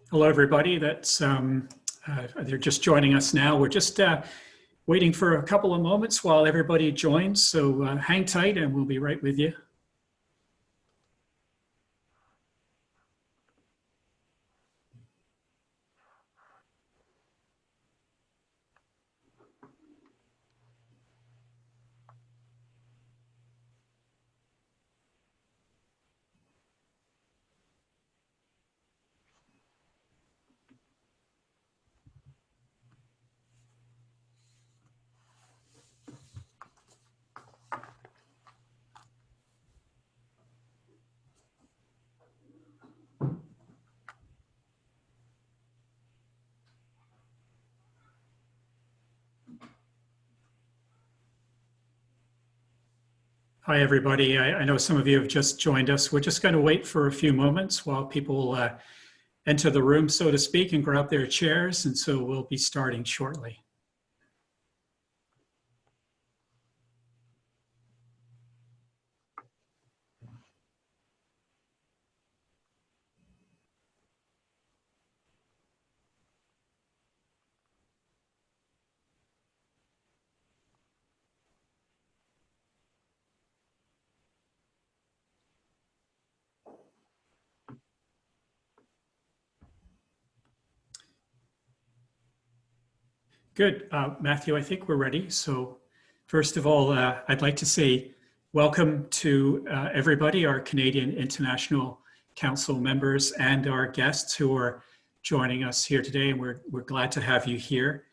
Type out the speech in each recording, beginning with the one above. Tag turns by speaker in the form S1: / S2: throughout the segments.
S1: Hello, everybody. They're just joining us now. We're just waiting for a couple of moments while everybody joins. So hang tight and we'll be right with you. Hi, everybody. I know some of you have just joined us. We're just going to wait for a few moments while people enter the room, so to speak, and grab their chairs. And so we'll be starting shortly. Good. Matthew, I think we're ready. So first of all, I'd like to say welcome to everybody, our Canadian International Council members and our guests who are joining us here today, and we're glad to have you here.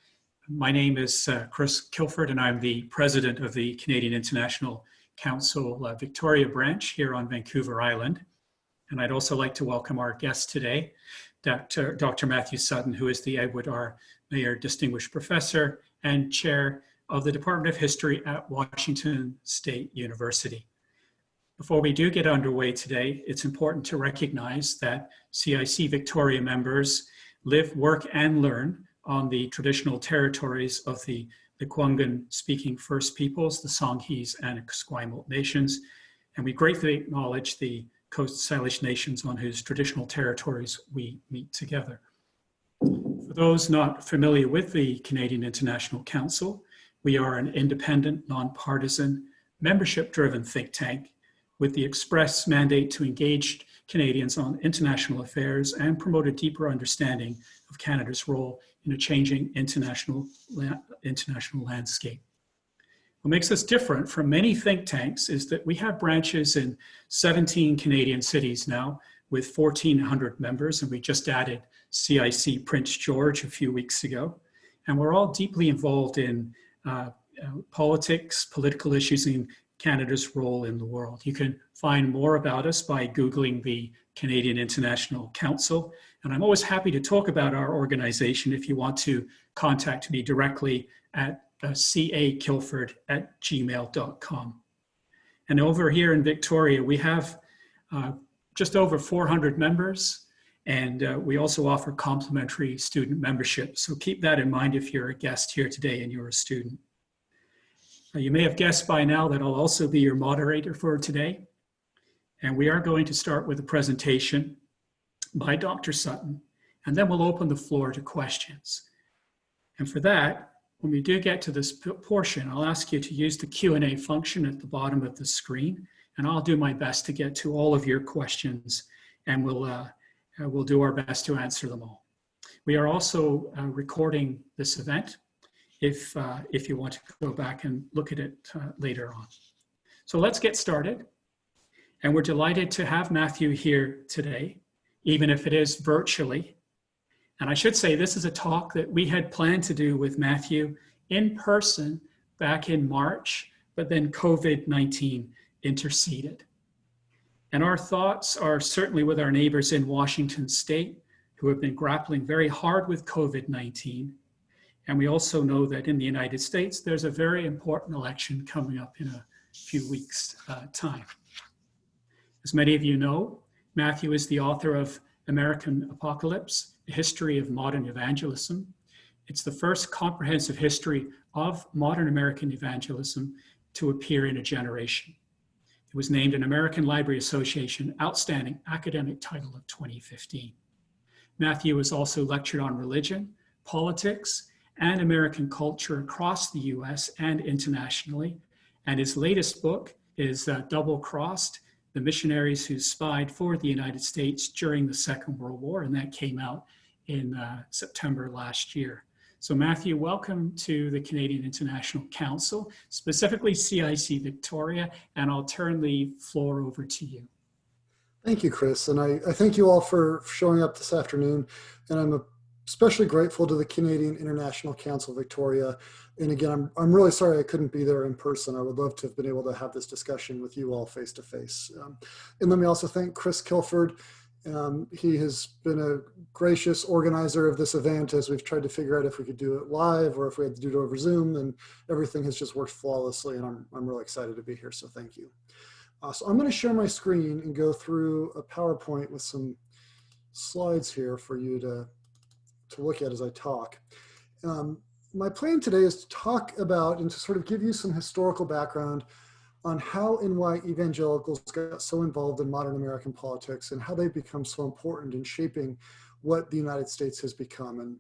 S1: My name is Chris Kilford, and I'm the president of the Canadian International Council Victoria branch here on Vancouver Island. And I'd also like to welcome our guest today, Dr. Matthew Sutton, who is the Edward R. Meyer Distinguished Professor and Chair of the Department of History at Washington State University. Before we do get underway today, it's important to recognize that CIC Victoria members live, work, and learn on the traditional territories of the Lekwungen-speaking First Peoples, the Songhees and Esquimalt nations, and we greatly acknowledge the Coast Salish nations on whose traditional territories we meet together. For those not familiar with the Canadian International Council, we are an independent, nonpartisan, membership-driven think tank with the express mandate to engage Canadians on international affairs and promote a deeper understanding of Canada's role in a changing international landscape. What makes us different from many think tanks is that we have branches in 17 Canadian cities now with 1,400 members, and we just added CIC Prince George a few weeks ago. And we're all deeply involved in politics, political issues, and Canada's role in the world. You can find more about us by Googling the Canadian International Council. And I'm always happy to talk about our organization if you want to contact me directly at cakilford@gmail.com. And over here in Victoria, we have just over 400 members, and we also offer complimentary student membership. So keep that in mind if you're a guest here today and you're a student. You may have guessed by now that I'll also be your moderator for today. And we are going to start with a presentation by Dr. Sutton, and then we'll open the floor to questions. And for that, when we do get to this portion, I'll ask you to use the Q&A function at the bottom of the screen, and I'll do my best to get to all of your questions, and we'll do our best to answer them all. We are also recording this event if you want to go back and look at it later on. So let's get started. And we're delighted to have Matthew here today, even if it is virtually. And I should say this is a talk that we had planned to do with Matthew in person back in March, but then COVID-19 interceded. And our thoughts are certainly with our neighbors in Washington State who have been grappling very hard with COVID-19. And we also know that in the United States, there's a very important election coming up in a few weeks' time. As many of you know, Matthew is the author of American Apocalypse, A History of Modern Evangelism. It's the first comprehensive history of modern American evangelism to appear in a generation. It was named an American Library Association Outstanding Academic Title of 2015. Matthew has also lectured on religion, politics, and American culture across the US and internationally. And his latest book is Double Crossed, The Missionaries Who Spied for the United States During the Second World War, and that came out in September last year. So Matthew, welcome to the Canadian International Council, specifically CIC Victoria, and I'll turn the floor over to you.
S2: Thank you, Chris. And I thank you all for showing up this afternoon. And I'm especially grateful to the Canadian International Council Victoria. And again, I'm really sorry I couldn't be there in person. I would love to have been able to have this discussion with you all face to face. And let me also thank Chris Kilford. He has been a gracious organizer of this event as we've tried to figure out if we could do it live or if we had to do it over Zoom, and everything has just worked flawlessly, and I'm really excited to be here, so thank you. So I'm going to share my screen and go through a PowerPoint with some slides here for you to look at as I talk. My plan today is to talk about and to sort of give you some historical background on how and why evangelicals got so involved in modern American politics and how they've become so important in shaping what the United States has become. And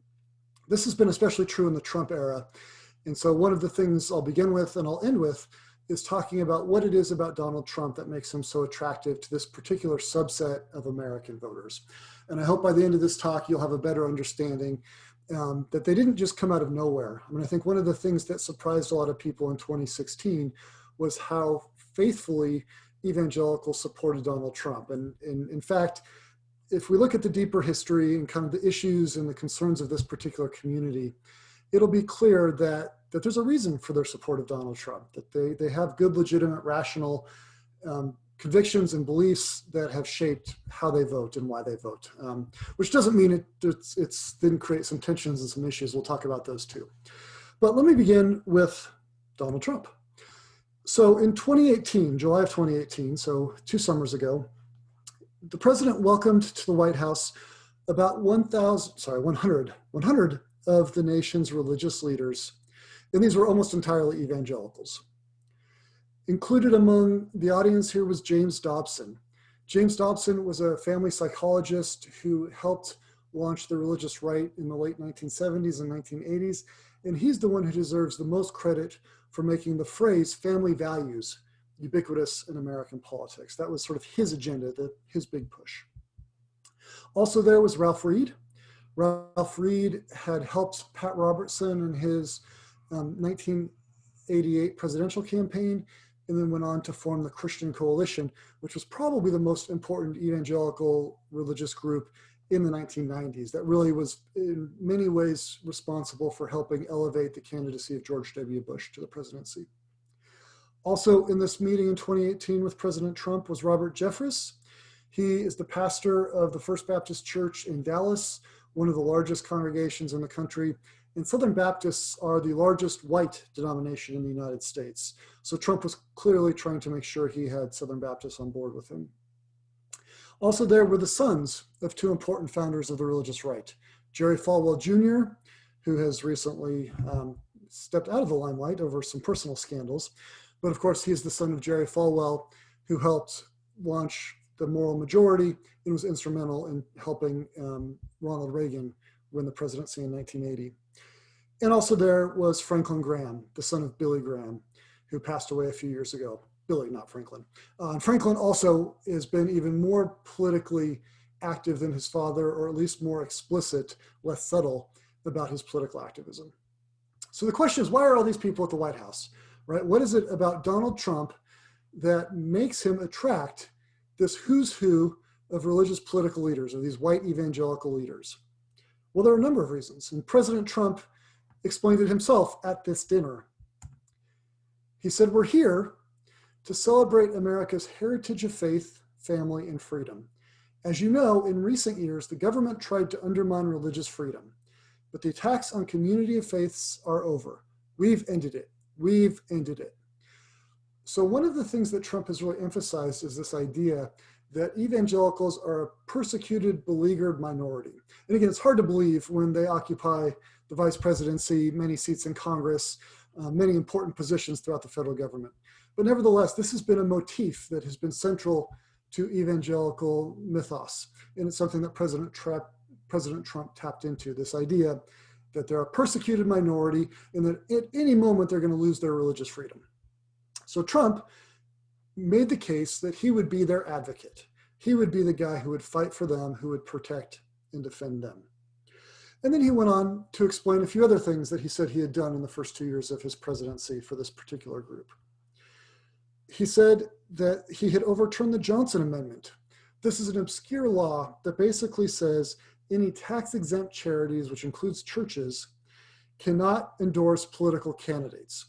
S2: this has been especially true in the Trump era. And so one of the things I'll begin with and I'll end with is talking about what it is about Donald Trump that makes him so attractive to this particular subset of American voters. And I hope by the end of this talk, you'll have a better understanding that they didn't just come out of nowhere. I mean, I think one of the things that surprised a lot of people in 2016 was how faithfully evangelicals supported Donald Trump. And in fact, if we look at the deeper history and kind of the issues and the concerns of this particular community, it'll be clear that there's a reason for their support of Donald Trump, that they have good, legitimate, rational convictions and beliefs that have shaped how they vote and why they vote, which doesn't mean it didn't create some tensions and some issues. We'll talk about those too. But let me begin with Donald Trump. So in 2018, July of 2018, so 2 summers ago, the president welcomed to the White House about 100 of the nation's religious leaders, and these were almost entirely evangelicals. Included among the audience here was James Dobson. James Dobson was a family psychologist who helped launch the religious right in the late 1970s and 1980s, and he's the one who deserves the most credit for making the phrase family values ubiquitous in American politics. That was sort of his agenda, his big push. Also there was Ralph Reed. Ralph Reed had helped Pat Robertson in his 1988 presidential campaign, and then went on to form the Christian Coalition, which was probably the most important evangelical religious group in the 1990s. That really was in many ways responsible for helping elevate the candidacy of George W. Bush to the presidency. Also in this meeting in 2018 with President Trump was Robert Jeffress. He is the pastor of the First Baptist Church in Dallas, one of the largest congregations in the country. And Southern Baptists are the largest white denomination in the United States. So Trump was clearly trying to make sure he had Southern Baptists on board with him. Also there were the sons of 2 important founders of the religious right. Jerry Falwell Jr., who has recently stepped out of the limelight over some personal scandals. But of course, he is the son of Jerry Falwell, who helped launch the Moral Majority and was instrumental in helping Ronald Reagan win the presidency in 1980. And also there was Franklin Graham, the son of Billy Graham, who passed away a few years ago. Billy, not Franklin. Franklin also has been even more politically active than his father, or at least more explicit, less subtle about his political activism. So the question is, why are all these people at the White House, right? What is it about Donald Trump that makes him attract this who's who of religious political leaders, or these white evangelical leaders? Well, there are a number of reasons, and President Trump explained it himself at this dinner. He said, "We're here to celebrate America's heritage of faith, family, and freedom. As you know, in recent years, the government tried to undermine religious freedom, but the attacks on community of faiths are over. We've ended it. We've ended it." So one of the things that Trump has really emphasized is this idea that evangelicals are a persecuted, beleaguered minority. And again, it's hard to believe when they occupy the vice presidency, many seats in Congress, many important positions throughout the federal government. But nevertheless, this has been a motif that has been central to evangelical mythos. And it's something that President President Trump tapped into, this idea that they're a persecuted minority and that at any moment they're going to lose their religious freedom. So Trump made the case that he would be their advocate. He would be the guy who would fight for them, who would protect and defend them. And then he went on to explain a few other things that he said he had done in the first 2 years of his presidency for this particular group. He said that he had overturned the Johnson Amendment. This is an obscure law that basically says any tax-exempt charities, which includes churches, cannot endorse political candidates.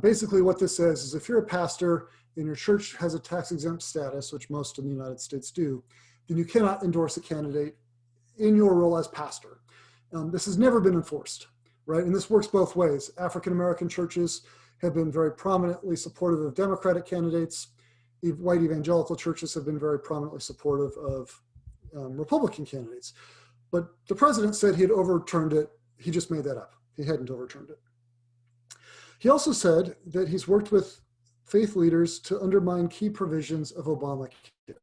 S2: Basically what this says is if you're a pastor and your church has a tax-exempt status, which most in the United States do, then you cannot endorse a candidate in your role as pastor. This has never been enforced, right? And this works both ways. African-American churches have been very prominently supportive of Democratic candidates. White evangelical churches have been very prominently supportive of Republican candidates. But the president said he had overturned it. He just made that up. He hadn't overturned it. He also said that he's worked with faith leaders to undermine key provisions of Obamacare.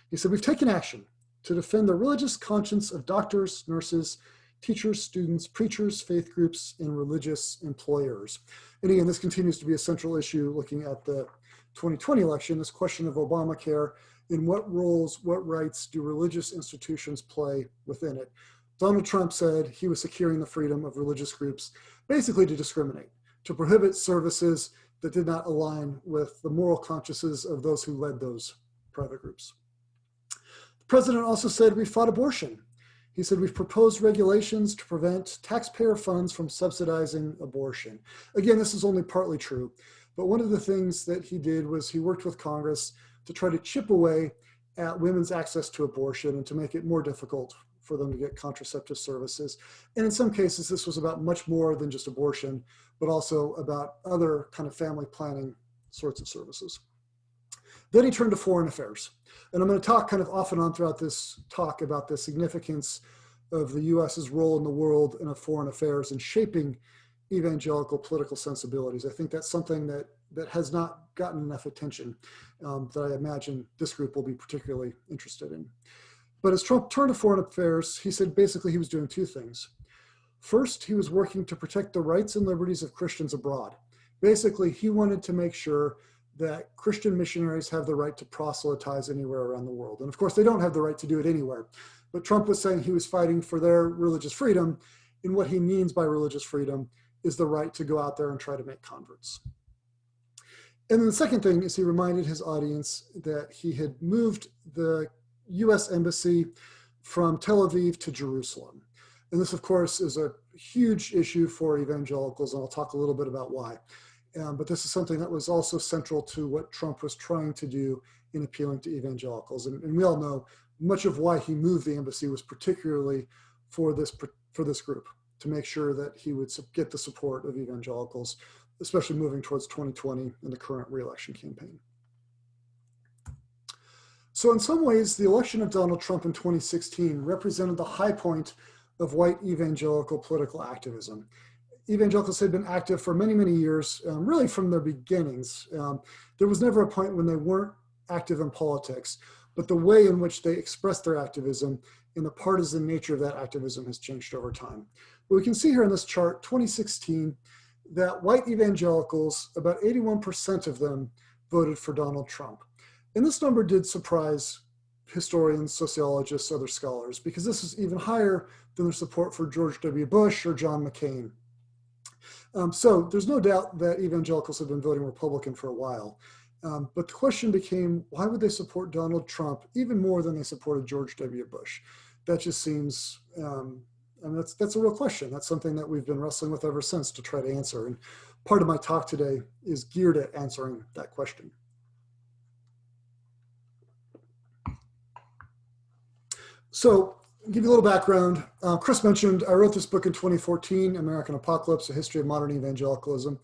S2: He said, we've taken action to defend the religious conscience of doctors, nurses, teachers, students, preachers, faith groups, and religious employers. And again, this continues to be a central issue looking at the 2020 election, this question of Obamacare and what roles, what rights do religious institutions play within it. Donald Trump said he was securing the freedom of religious groups, basically to discriminate, to prohibit services that did not align with the moral consciences of those who led those private groups. The president also said we fought abortion. He said we've proposed regulations to prevent taxpayer funds from subsidizing abortion. Again, this is only partly true, but one of the things that he did was he worked with Congress to try to chip away at women's access to abortion and to make it more difficult for them to get contraceptive services. And in some cases, this was about much more than just abortion, but also about other kind of family planning sorts of services. Then he turned to foreign affairs. And I'm going to talk kind of off and on throughout this talk about the significance of the US's role in the world and of foreign affairs and shaping evangelical political sensibilities. I think that's something that has not gotten enough attention that I imagine this group will be particularly interested in. But as Trump turned to foreign affairs, he said basically he was doing two things. First, he was working to protect the rights and liberties of Christians abroad. Basically, he wanted to make sure that Christian missionaries have the right to proselytize anywhere around the world. And of course, they don't have the right to do it anywhere. But Trump was saying he was fighting for their religious freedom. And what he means by religious freedom is the right to go out there and try to make converts. And then the second thing is he reminded his audience that he had moved the US Embassy from Tel Aviv to Jerusalem. And this, of course, is a huge issue for evangelicals, and I'll talk a little bit about why. But this is something that was also central to what Trump was trying to do in appealing to evangelicals. And we all know much of why he moved the embassy was particularly for this group, to make sure that he would get the support of evangelicals, especially moving towards 2020 and the current re-election campaign. So in some ways, the election of Donald Trump in 2016 represented the high point of white evangelical political activism. Evangelicals had been active for many, many years, really from their beginnings. There was never a point when they weren't active in politics, but the way in which they expressed their activism and the partisan nature of that activism has changed over time. But we can see here in this chart, 2016, that white evangelicals, about 81% of them voted for Donald Trump. And this number did surprise historians, sociologists, other scholars, because this is even higher than their support for George W. Bush or John McCain. So there's no doubt that evangelicals have been voting Republican for a while. But the question became, why would they support Donald Trump even more than they supported George W. Bush? That just seems, and that's a real question. That's something that we've been wrestling with ever since to try to answer. And part of my talk today is geared at answering that question. So, give you a little background. Chris mentioned I wrote this book in 2014, American Apocalypse, A History of Modern Evangelicalism.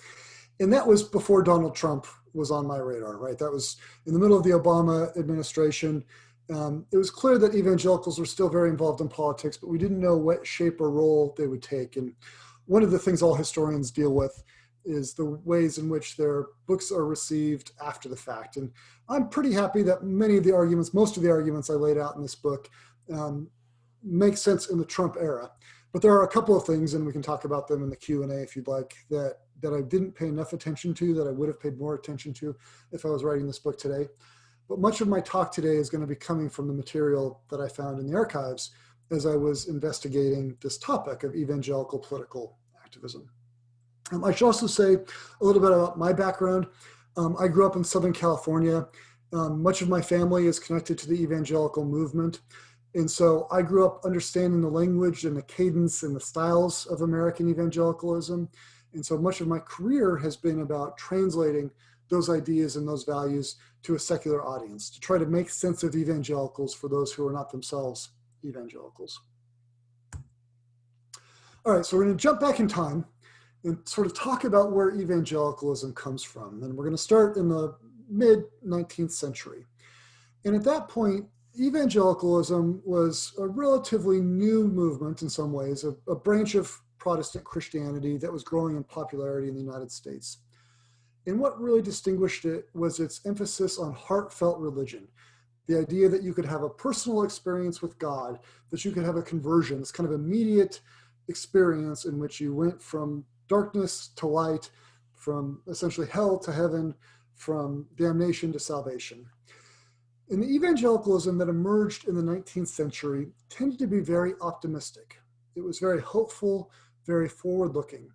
S2: And that was before Donald Trump was on my radar, right? That was in the middle of the Obama administration. It was clear that evangelicals were still very involved in politics, but we didn't know what shape or role they would take. And one of the things all historians deal with is the ways in which their books are received after the fact. And I'm pretty happy that most of the arguments I laid out in this book make sense in the Trump era. But there are a couple of things, and we can talk about them in the Q&A if you'd like, that I didn't pay enough attention to, that I would have paid more attention to if I was writing this book today. But much of my talk today is going to be coming from the material that I found in the archives as I was investigating this topic of evangelical political activism. I should also say a little bit about my background. I grew up in Southern California. Much of my family is connected to the evangelical movement. And so I grew up understanding the language and the cadence and the styles of American evangelicalism. And so much of my career has been about translating those ideas and those values to a secular audience, to try to make sense of evangelicals for those who are not themselves evangelicals. All right, so we're going to jump back in time and sort of talk about where evangelicalism comes from. And we're going to start in the mid-19th century. And at that point, evangelicalism was a relatively new movement in some ways, a branch of Protestant Christianity that was growing in popularity in the United States. And what really distinguished it was its emphasis on heartfelt religion, the idea that you could have a personal experience with God, that you could have a conversion, this kind of immediate experience in which you went from darkness to light, from essentially hell to heaven, from damnation to salvation. And the evangelicalism that emerged in the 19th century tended to be very optimistic. It was very hopeful, very forward-looking.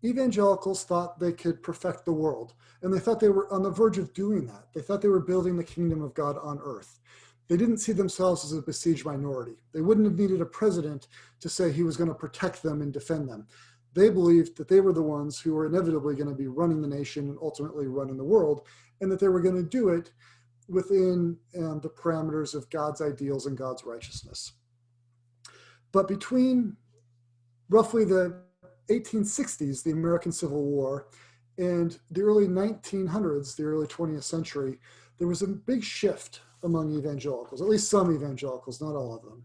S2: Evangelicals thought they could perfect the world, and they thought they were on the verge of doing that. They thought they were building the kingdom of God on earth. They didn't see themselves as a besieged minority. They wouldn't have needed a president to say he was going to protect them and defend them. They believed that they were the ones who were inevitably going to be running the nation and ultimately running the world, and that they were going to do it within the parameters of God's ideals and God's righteousness. But between roughly the 1860s, the American Civil War, and the early 1900s, the early 20th century, there was a big shift among evangelicals, at least some evangelicals, not all of them.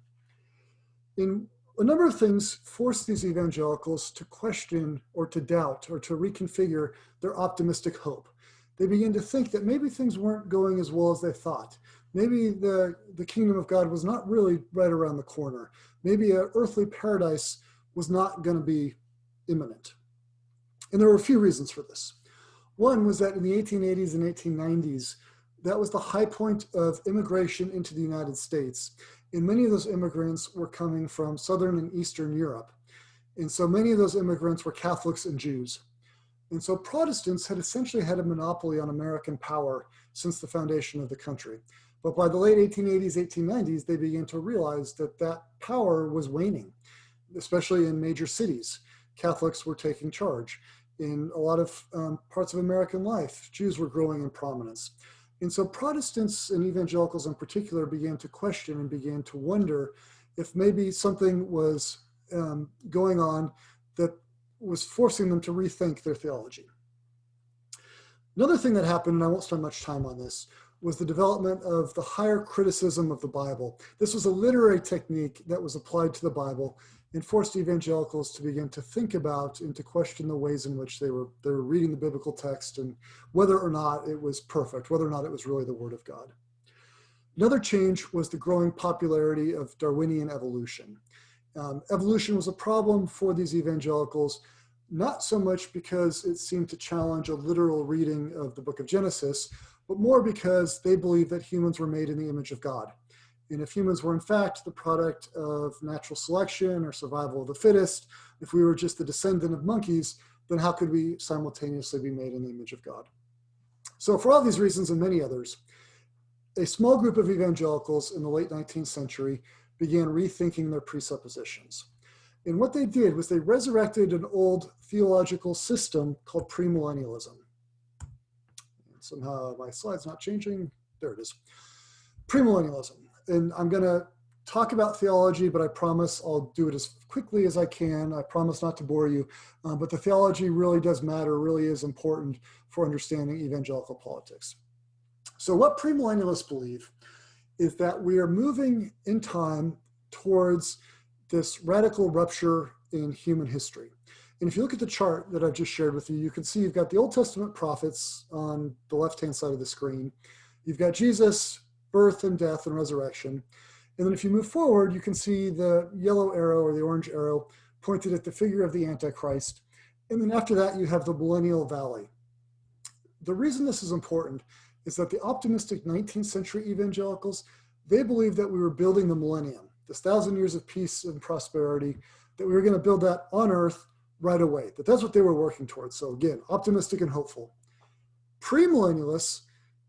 S2: And a number of things forced these evangelicals to question or to doubt or to reconfigure their optimistic hope. They began to think that maybe things weren't going as well as they thought. Maybe the kingdom of God was not really right around the corner. Maybe an earthly paradise was not going to be imminent. And there were a few reasons for this. One was that in the 1880s and 1890s, that was the high point of immigration into the United States. And many of those immigrants were coming from Southern and Eastern Europe. And so many of those immigrants were Catholics and Jews. And so Protestants had essentially had a monopoly on American power since the foundation of the country. But by the late 1880s, 1890s, they began to realize that that power was waning, especially in major cities. Catholics were taking charge. In a lot of parts of American life, Jews were growing in prominence. And so Protestants and evangelicals in particular began to question and began to wonder if maybe something was going on that was forcing them to rethink their theology. Another thing that happened, and I won't spend much time on this, was the development of the higher criticism of the Bible. This was a literary technique that was applied to the Bible and forced evangelicals to begin to think about and to question the ways in which they were reading the biblical text and whether or not it was perfect, whether or not it was really the Word of God. Another change was the growing popularity of Darwinian evolution. Evolution was a problem for these evangelicals, not so much because it seemed to challenge a literal reading of the book of Genesis, but more because they believed that humans were made in the image of God. And if humans were in fact the product of natural selection or survival of the fittest, if we were just the descendant of monkeys, then how could we simultaneously be made in the image of God? So for all these reasons and many others, a small group of evangelicals in the late 19th century began rethinking their presuppositions. And what they did was they resurrected an old theological system called Pre-Millennialism. Somehow my slide's not changing. There it is. Pre-Millennialism. And I'm going to talk about theology, but I promise I'll do it as quickly as I can. I promise not to bore you. But the theology really does matter, really is important for understanding evangelical politics. So what premillennialists believe is that we are moving in time towards this radical rupture in human history. And if you look at the chart that I've just shared with you, you can see you've got the Old Testament prophets on the left-hand side of the screen. You've got Jesus' birth and death and resurrection. And then if you move forward, you can see the yellow arrow or the orange arrow pointed at the figure of the Antichrist. And then after that, you have the millennial valley. The reason this is important is that the optimistic 19th century evangelicals, they believed that we were building the millennium, this 1,000 years of peace and prosperity, that we were going to build that on earth right away, that that's what they were working towards. So again, optimistic and hopeful. Premillennialists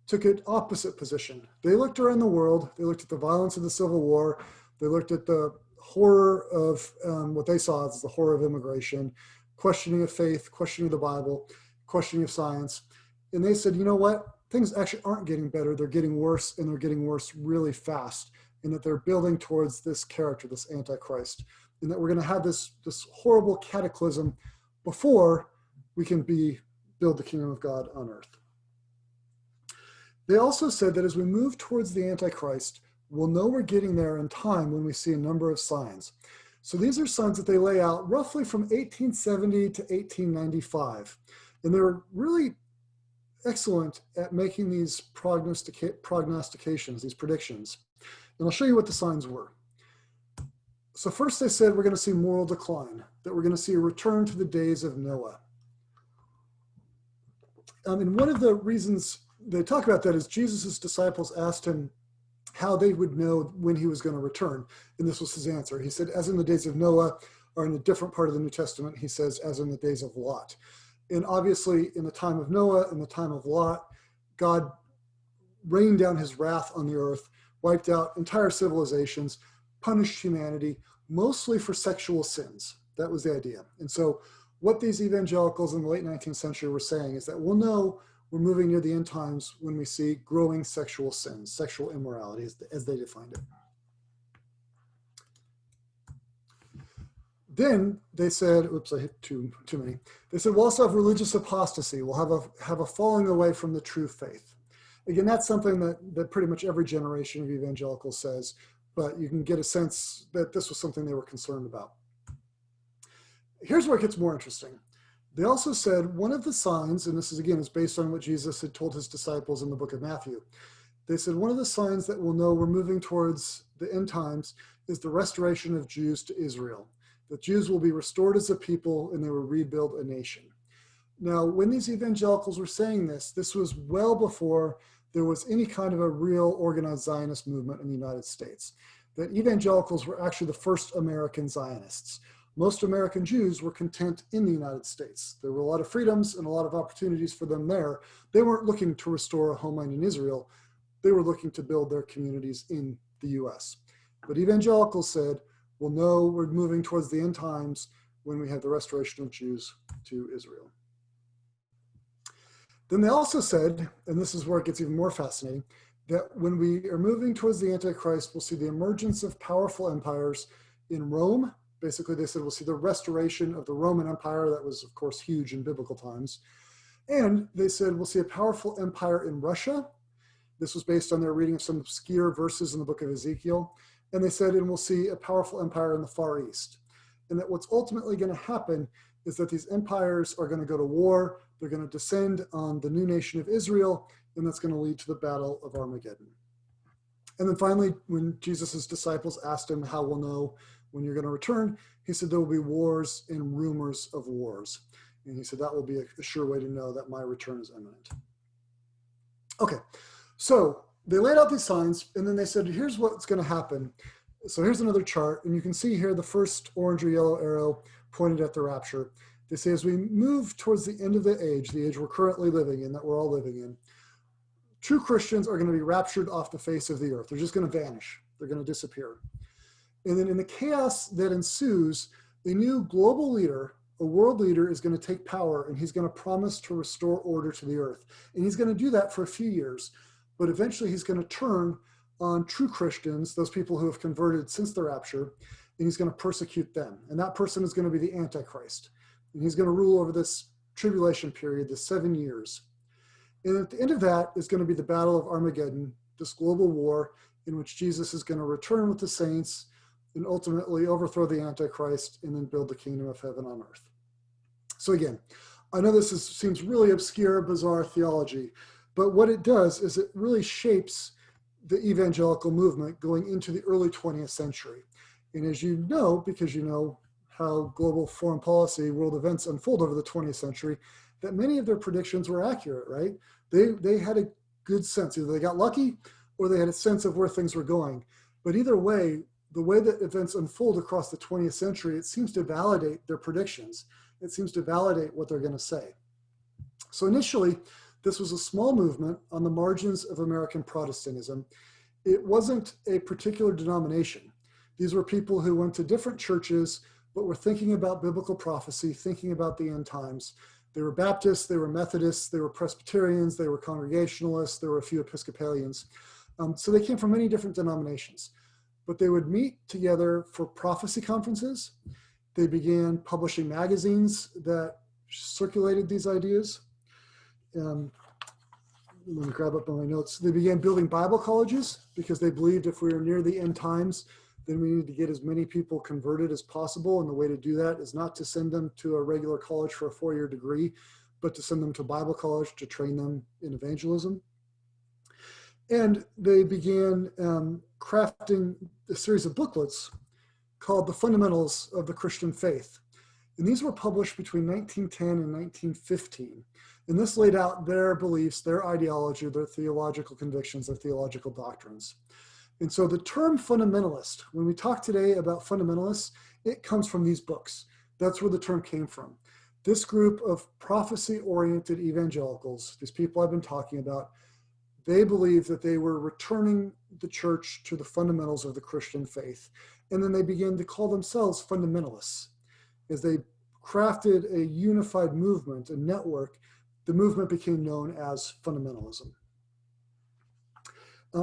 S2: took an opposite position. They looked around the world, they looked at the violence of the Civil War, they looked at the horror of what they saw as the horror of immigration, questioning of faith, questioning of the Bible, questioning of science. And they said, you know what? Things actually aren't getting better. They're getting worse, and they're getting worse really fast. And that they're building towards this character, this Antichrist. And that we're going to have this horrible cataclysm before we can build the kingdom of God on earth. They also said that as we move towards the Antichrist, we'll know we're getting there in time when we see a number of signs. So these are signs that they lay out roughly from 1870 to 1895. And they're really excellent at making these prognostications, these predictions. And I'll show you what the signs were. So first they said we're going to see moral decline, that we're going to see a return to the days of Noah. And one of the reasons they talk about that is Jesus' disciples asked him how they would know when he was going to return. And this was his answer. He said, as in the days of Noah, or in a different part of the New Testament, he says, as in the days of Lot. And obviously, in the time of Noah, in the time of Lot, God rained down his wrath on the earth, wiped out entire civilizations, punished humanity, mostly for sexual sins. That was the idea. And so what these evangelicals in the late 19th century were saying is that we'll know we're moving near the end times when we see growing sexual sins, sexual immorality, as they defined it. Then they said, oops, I hit too many. They said, we'll also have religious apostasy. We'll have a falling away from the true faith. Again, that's something that pretty much every generation of evangelicals says, but you can get a sense that this was something they were concerned about. Here's where it gets more interesting. They also said one of the signs, and this is again is based on what Jesus had told his disciples in the book of Matthew. They said one of the signs that we'll know we're moving towards the end times is the restoration of Jews to Israel. The Jews will be restored as a people and they will rebuild a nation. Now, when these evangelicals were saying this was well before there was any kind of a real organized Zionist movement in the United States. That evangelicals were actually the first American Zionists. Most American Jews were content in the United States. There were a lot of freedoms and a lot of opportunities for them there. They weren't looking to restore a homeland in Israel. They were looking to build their communities in the US. But evangelicals said, we'll know we're moving towards the end times when we have the restoration of Jews to Israel. Then they also said, and this is where it gets even more fascinating, that when we are moving towards the Antichrist, we'll see the emergence of powerful empires in Rome. Basically, they said we'll see the restoration of the Roman Empire. That was, of course, huge in biblical times. And they said we'll see a powerful empire in Russia. This was based on their reading of some obscure verses in the book of Ezekiel. And they said, and we'll see a powerful empire in the Far East. And that what's ultimately going to happen is that these empires are going to go to war. They're going to descend on the new nation of Israel, and that's going to lead to the Battle of Armageddon. And then finally, when Jesus' disciples asked him how we'll know when you're going to return, he said there will be wars and rumors of wars. And he said that will be a sure way to know that my return is imminent. Okay, so they laid out these signs, and then they said, here's what's going to happen. So here's another chart, and you can see here the first orange or yellow arrow pointed at the rapture. They say as we move towards the end of the age we're currently living in, that we're all living in, true Christians are going to be raptured off the face of the earth. They're just going to vanish. They're going to disappear. And then in the chaos that ensues, a new global leader, a world leader, is going to take power, and he's going to promise to restore order to the earth. And he's going to do that for a few years. But eventually he's going to turn on true Christians, those people who have converted since the rapture, and he's going to persecute them. And that person is going to be the Antichrist. And he's going to rule over this tribulation period, the 7 years. And at the end of that is going to be the Battle of Armageddon, this global war in which Jesus is going to return with the saints and ultimately overthrow the Antichrist and then build the kingdom of heaven on earth. So again, I know this seems really obscure, bizarre theology, but what it does is it really shapes the evangelical movement going into the early 20th century. And as you know, because you know how global foreign policy, world events unfold over the 20th century, that many of their predictions were accurate, right? They had a good sense. Either they got lucky or they had a sense of where things were going. But either way, the way that events unfold across the 20th century, it seems to validate their predictions. It seems to validate what they're going to say. So initially, this was a small movement on the margins of American Protestantism. It wasn't a particular denomination. These were people who went to different churches, but were thinking about biblical prophecy, thinking about the end times. They were Baptists, they were Methodists, they were Presbyterians, they were Congregationalists, there were a few Episcopalians. So they came from many different denominations, but they would meet together for prophecy conferences. They began publishing magazines that circulated these ideas. Let me grab up on my notes. They began building Bible colleges because they believed if we were near the end times, then we need to get as many people converted as possible. And the way to do that is not to send them to a regular college for a 4-year degree, but to send them to Bible college to train them in evangelism. And they began crafting a series of booklets called The Fundamentals of the Christian Faith. And these were published between 1910 and 1915. And this laid out their beliefs, their ideology, their theological convictions, their theological doctrines. And so the term fundamentalist, when we talk today about fundamentalists, it comes from these books. That's where the term came from. This group of prophecy-oriented evangelicals, these people I've been talking about, they believed that they were returning the church to the fundamentals of the Christian faith. And then they began to call themselves fundamentalists. As they crafted a unified movement, a network, the movement became known as fundamentalism.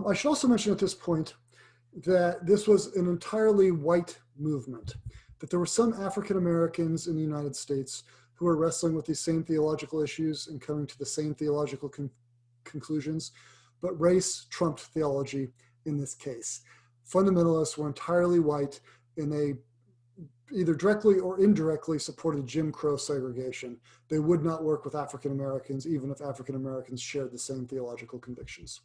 S2: I should also mention at this point that this was an entirely white movement, that there were some African Americans in the United States who were wrestling with these same theological issues and coming to the same theological conclusions, but race trumped theology in this case. Fundamentalists were entirely white, and they either directly or indirectly supported Jim Crow segregation. They would not work with African Americans, even if African Americans shared the same theological convictions.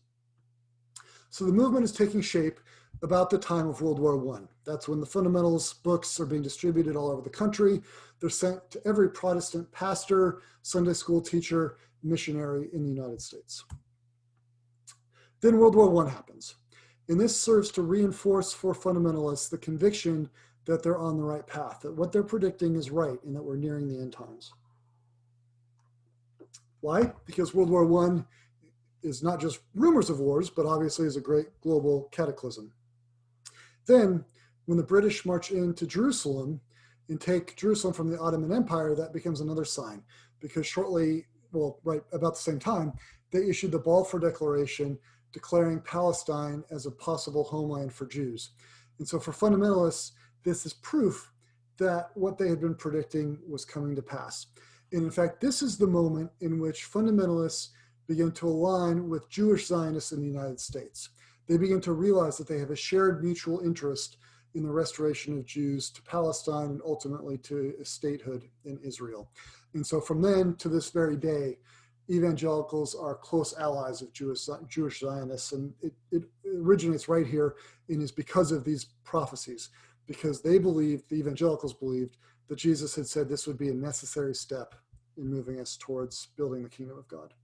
S2: So the movement is taking shape about the time of World War I. That's when the fundamentals books are being distributed all over the country. They're sent to every Protestant pastor, Sunday school teacher, missionary in the United States. Then World War I happens. And this serves to reinforce for fundamentalists the conviction that they're on the right path, that what they're predicting is right, and that we're nearing the end times. Why? Because World War I is not just rumors of wars, but obviously is a great global cataclysm. Then, when the British march into Jerusalem and take Jerusalem from the Ottoman Empire, that becomes another sign, because shortly, well, right about the same time, they issued the Balfour Declaration declaring Palestine as a possible homeland for Jews. And so for fundamentalists, this is proof that what they had been predicting was coming to pass. And in fact, this is the moment in which fundamentalists begin to align with Jewish Zionists in the United States. They begin to realize that they have a shared mutual interest in the restoration of Jews to Palestine and ultimately to a statehood in Israel. And so from then to this very day, evangelicals are close allies of Jewish Zionists, and it originates right here and is because of these prophecies, because they believed, the evangelicals believed, that Jesus had said this would be a necessary step in moving us towards building the kingdom of God.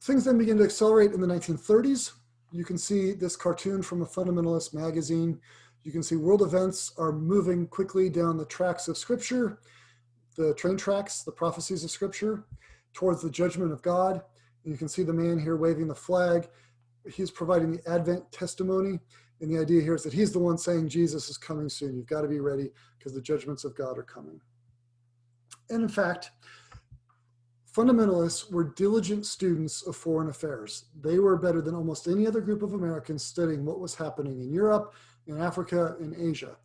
S2: Things then begin to accelerate in the 1930s. You can see this cartoon from a fundamentalist magazine. You can see world events are moving quickly down the tracks of Scripture, the train tracks, the prophecies of Scripture, towards the judgment of God. And you can see the man here waving the flag. He's providing the Advent testimony. And the idea here is that he's the one saying Jesus is coming soon. You've got to be ready because the judgments of God are coming. And in fact, fundamentalists were diligent students of foreign affairs. They were better than almost any other group of Americans studying what was happening in Europe, in Africa, in Asia.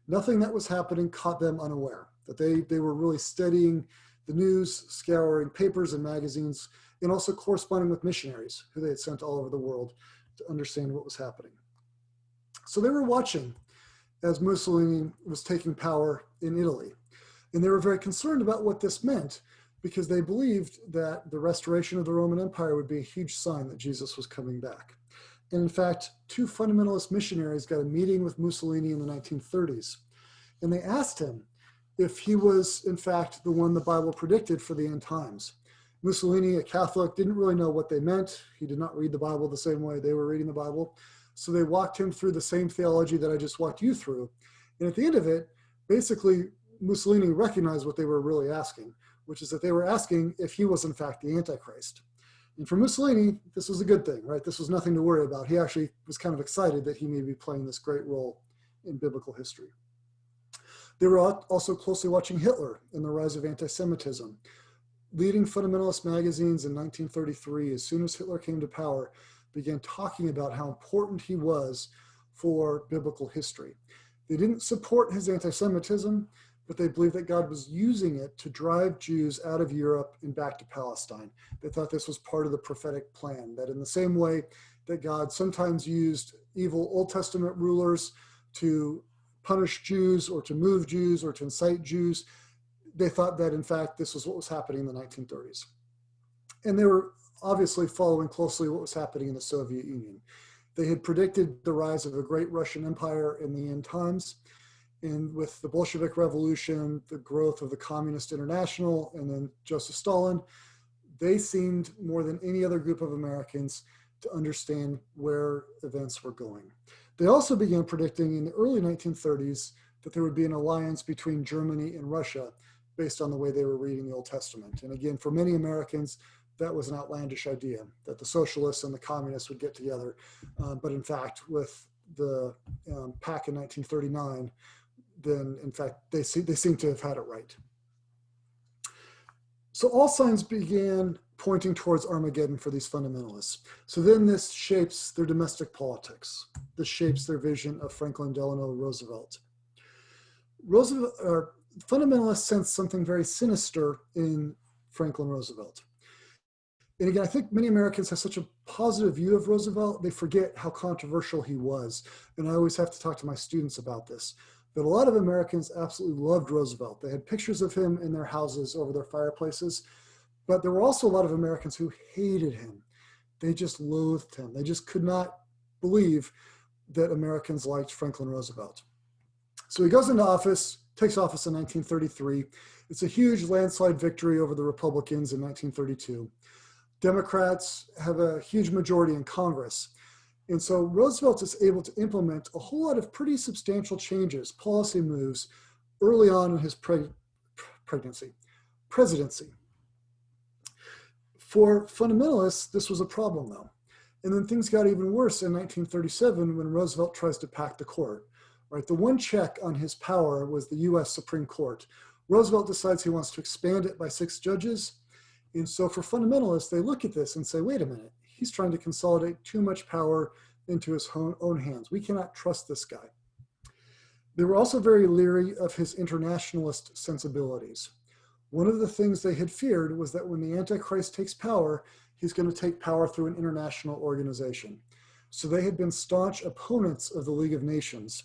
S2: Nothing that was happening caught them unaware, that they were really studying the news, scouring papers and magazines, and also corresponding with missionaries who they had sent all over the world to understand what was happening. So they were watching as Mussolini was taking power in Italy. And they were very concerned about what this meant, because they believed that the restoration of the Roman Empire would be a huge sign that Jesus was coming back. And in fact, two fundamentalist missionaries got a meeting with Mussolini in the 1930s. And they asked him if he was, in fact, the one the Bible predicted for the end times. Mussolini, a Catholic, didn't really know what they meant. He did not read the Bible the same way they were reading the Bible. So they walked him through the same theology that I just walked you through. And at the end of it, basically, Mussolini recognized what they were really asking, which is that they were asking if he was, in fact, the Antichrist. And for Mussolini, this was a good thing, right? This was nothing to worry about. He actually was kind of excited that he may be playing this great role in biblical history. They were also closely watching Hitler and the rise of anti-Semitism. Leading fundamentalist magazines in 1933, as soon as Hitler came to power, began talking about how important he was for biblical history. They didn't support his anti-Semitism, but they believed that God was using it to drive Jews out of Europe and back to Palestine. They thought this was part of the prophetic plan, that in the same way that God sometimes used evil Old Testament rulers to punish Jews or to move Jews or to incite Jews, they thought that in fact this was what was happening in the 1930s. And they were obviously following closely what was happening in the Soviet Union. They had predicted the rise of a great Russian empire in the end times. And with the Bolshevik Revolution, the growth of the Communist International, and then Joseph Stalin, they seemed more than any other group of Americans to understand where events were going. They also began predicting in the early 1930s that there would be an alliance between Germany and Russia based on the way they were reading the Old Testament. And again, for many Americans, that was an outlandish idea, that the socialists and the communists would get together. But in fact, with the PAC in 1939, then in fact, they seem to have had it right. So all signs began pointing towards Armageddon for these fundamentalists. So then this shapes their domestic politics. This shapes their vision of Franklin Delano Roosevelt. Fundamentalists sense something very sinister in Franklin Roosevelt. And again, I think many Americans have such a positive view of Roosevelt, they forget how controversial he was. And I always have to talk to my students about this, that a lot of Americans absolutely loved Roosevelt. They had pictures of him in their houses over their fireplaces, but there were also a lot of Americans who hated him. They just loathed him. They just could not believe that Americans liked Franklin Roosevelt. So he goes into office, takes office in 1933. It's a huge landslide victory over the Republicans in 1932. Democrats have a huge majority in Congress. And so Roosevelt is able to implement a whole lot of pretty substantial changes, policy moves, early on in his presidency. For fundamentalists, this was a problem though. And then things got even worse in 1937 when Roosevelt tries to pack the court. Right? The one check on his power was the US Supreme Court. Roosevelt decides he wants to expand it by 6 judges. And so for fundamentalists, they look at this and say, wait a minute, he's trying to consolidate too much power into his own hands. We cannot trust this guy. They were also very leery of his internationalist sensibilities. One of the things they had feared was that when the Antichrist takes power, he's going to take power through an international organization. So they had been staunch opponents of the League of Nations.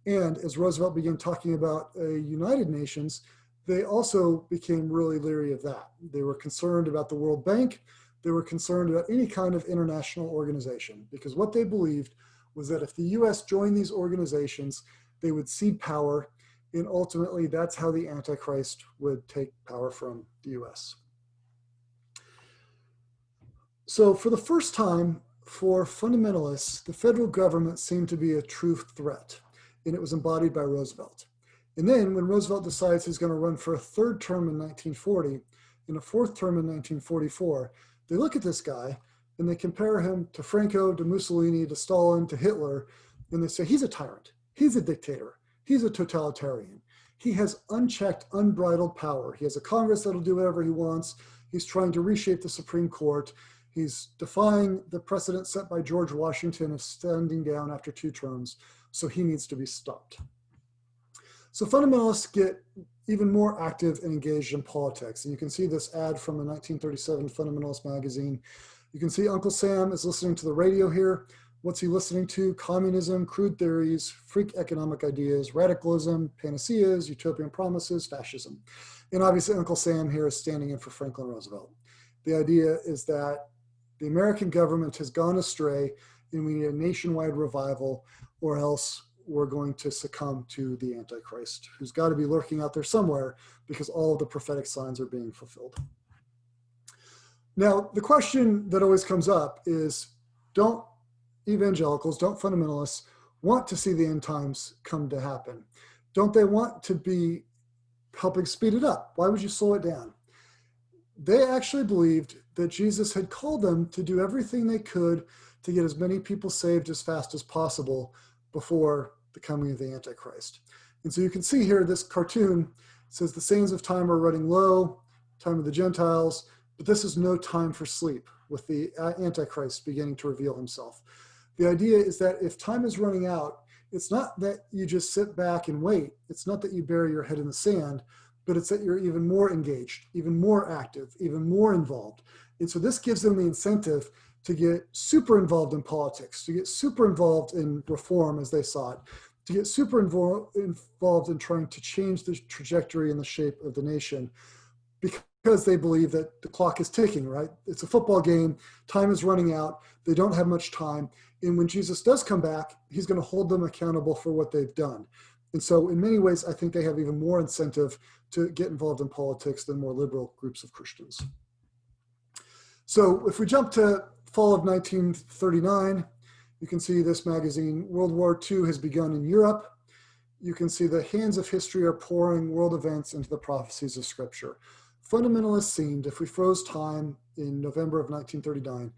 S2: And as Roosevelt began talking about a United Nations, they also became really leery of that. They were concerned about the World Bank. They were concerned about any kind of international organization, because what they believed was that if the US joined these organizations, they would cede power, and ultimately that's how the Antichrist would take power from the US. So for the first time, for fundamentalists, the federal government seemed to be a true threat, and it was embodied by Roosevelt. And then when Roosevelt decides he's going to run for a 3rd term in 1940 and a 4th term in 1944, they look at this guy and they compare him to Franco, to Mussolini, to Stalin, to Hitler, and they say, he's a tyrant, he's a dictator, he's a totalitarian. He has unchecked, unbridled power. He has a Congress that'll do whatever he wants. He's trying to reshape the Supreme Court. He's defying the precedent set by George Washington of standing down after 2 terms, so he needs to be stopped. So fundamentalists get even more active and engaged in politics. And you can see this ad from a 1937 Fundamentalist magazine. You can see Uncle Sam is listening to the radio here. What's he listening to? Communism, crude theories, freak economic ideas, radicalism, panaceas, utopian promises, fascism. And obviously Uncle Sam here is standing in for Franklin Roosevelt. The idea is that the American government has gone astray and we need a nationwide revival, or else we're going to succumb to the Antichrist, who's got to be lurking out there somewhere because all of the prophetic signs are being fulfilled. Now, the question that always comes up is, don't evangelicals, don't fundamentalists want to see the end times come to happen? Don't they want to be helping speed it up? Why would you slow it down? They actually believed that Jesus had called them to do everything they could to get as many people saved as fast as possible before the coming of the Antichrist. And so you can see here, this cartoon says the sands of time are running low, time of the Gentiles, but this is no time for sleep, with the Antichrist beginning to reveal himself. The idea is that if time is running out, it's not that you just sit back and wait. It's not that you bury your head in the sand, but it's that you're even more engaged, even more active, even more involved. And so this gives them the incentive to get super involved in politics, to get super involved in reform as they saw it, to get super involved in trying to change the trajectory and the shape of the nation, because they believe that the clock is ticking, right? It's a football game, time is running out, they don't have much time, and when Jesus does come back, he's going to hold them accountable for what they've done. And so in many ways, I think they have even more incentive to get involved in politics than more liberal groups of Christians. So if we jump to fall of 1939, you can see this magazine, World War II has begun in Europe. You can see the hands of history are pouring world events into the prophecies of Scripture. Fundamentalists seemed, if we froze time in November of 1939,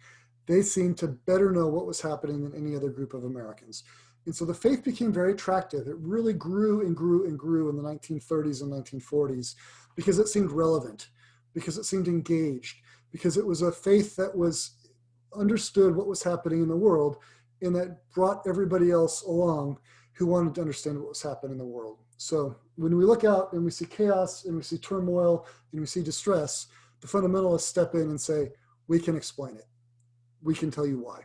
S2: they seemed to better know what was happening than any other group of Americans. And so the faith became very attractive. It really grew and grew and grew in the 1930s and 1940s because it seemed relevant, because it seemed engaged, because it was a faith that was understood what was happening in the world and that brought everybody else along who wanted to understand what was happening in the world. So when we look out and we see chaos and we see turmoil and we see distress, the fundamentalists step in and say, we can explain it. We can tell you why.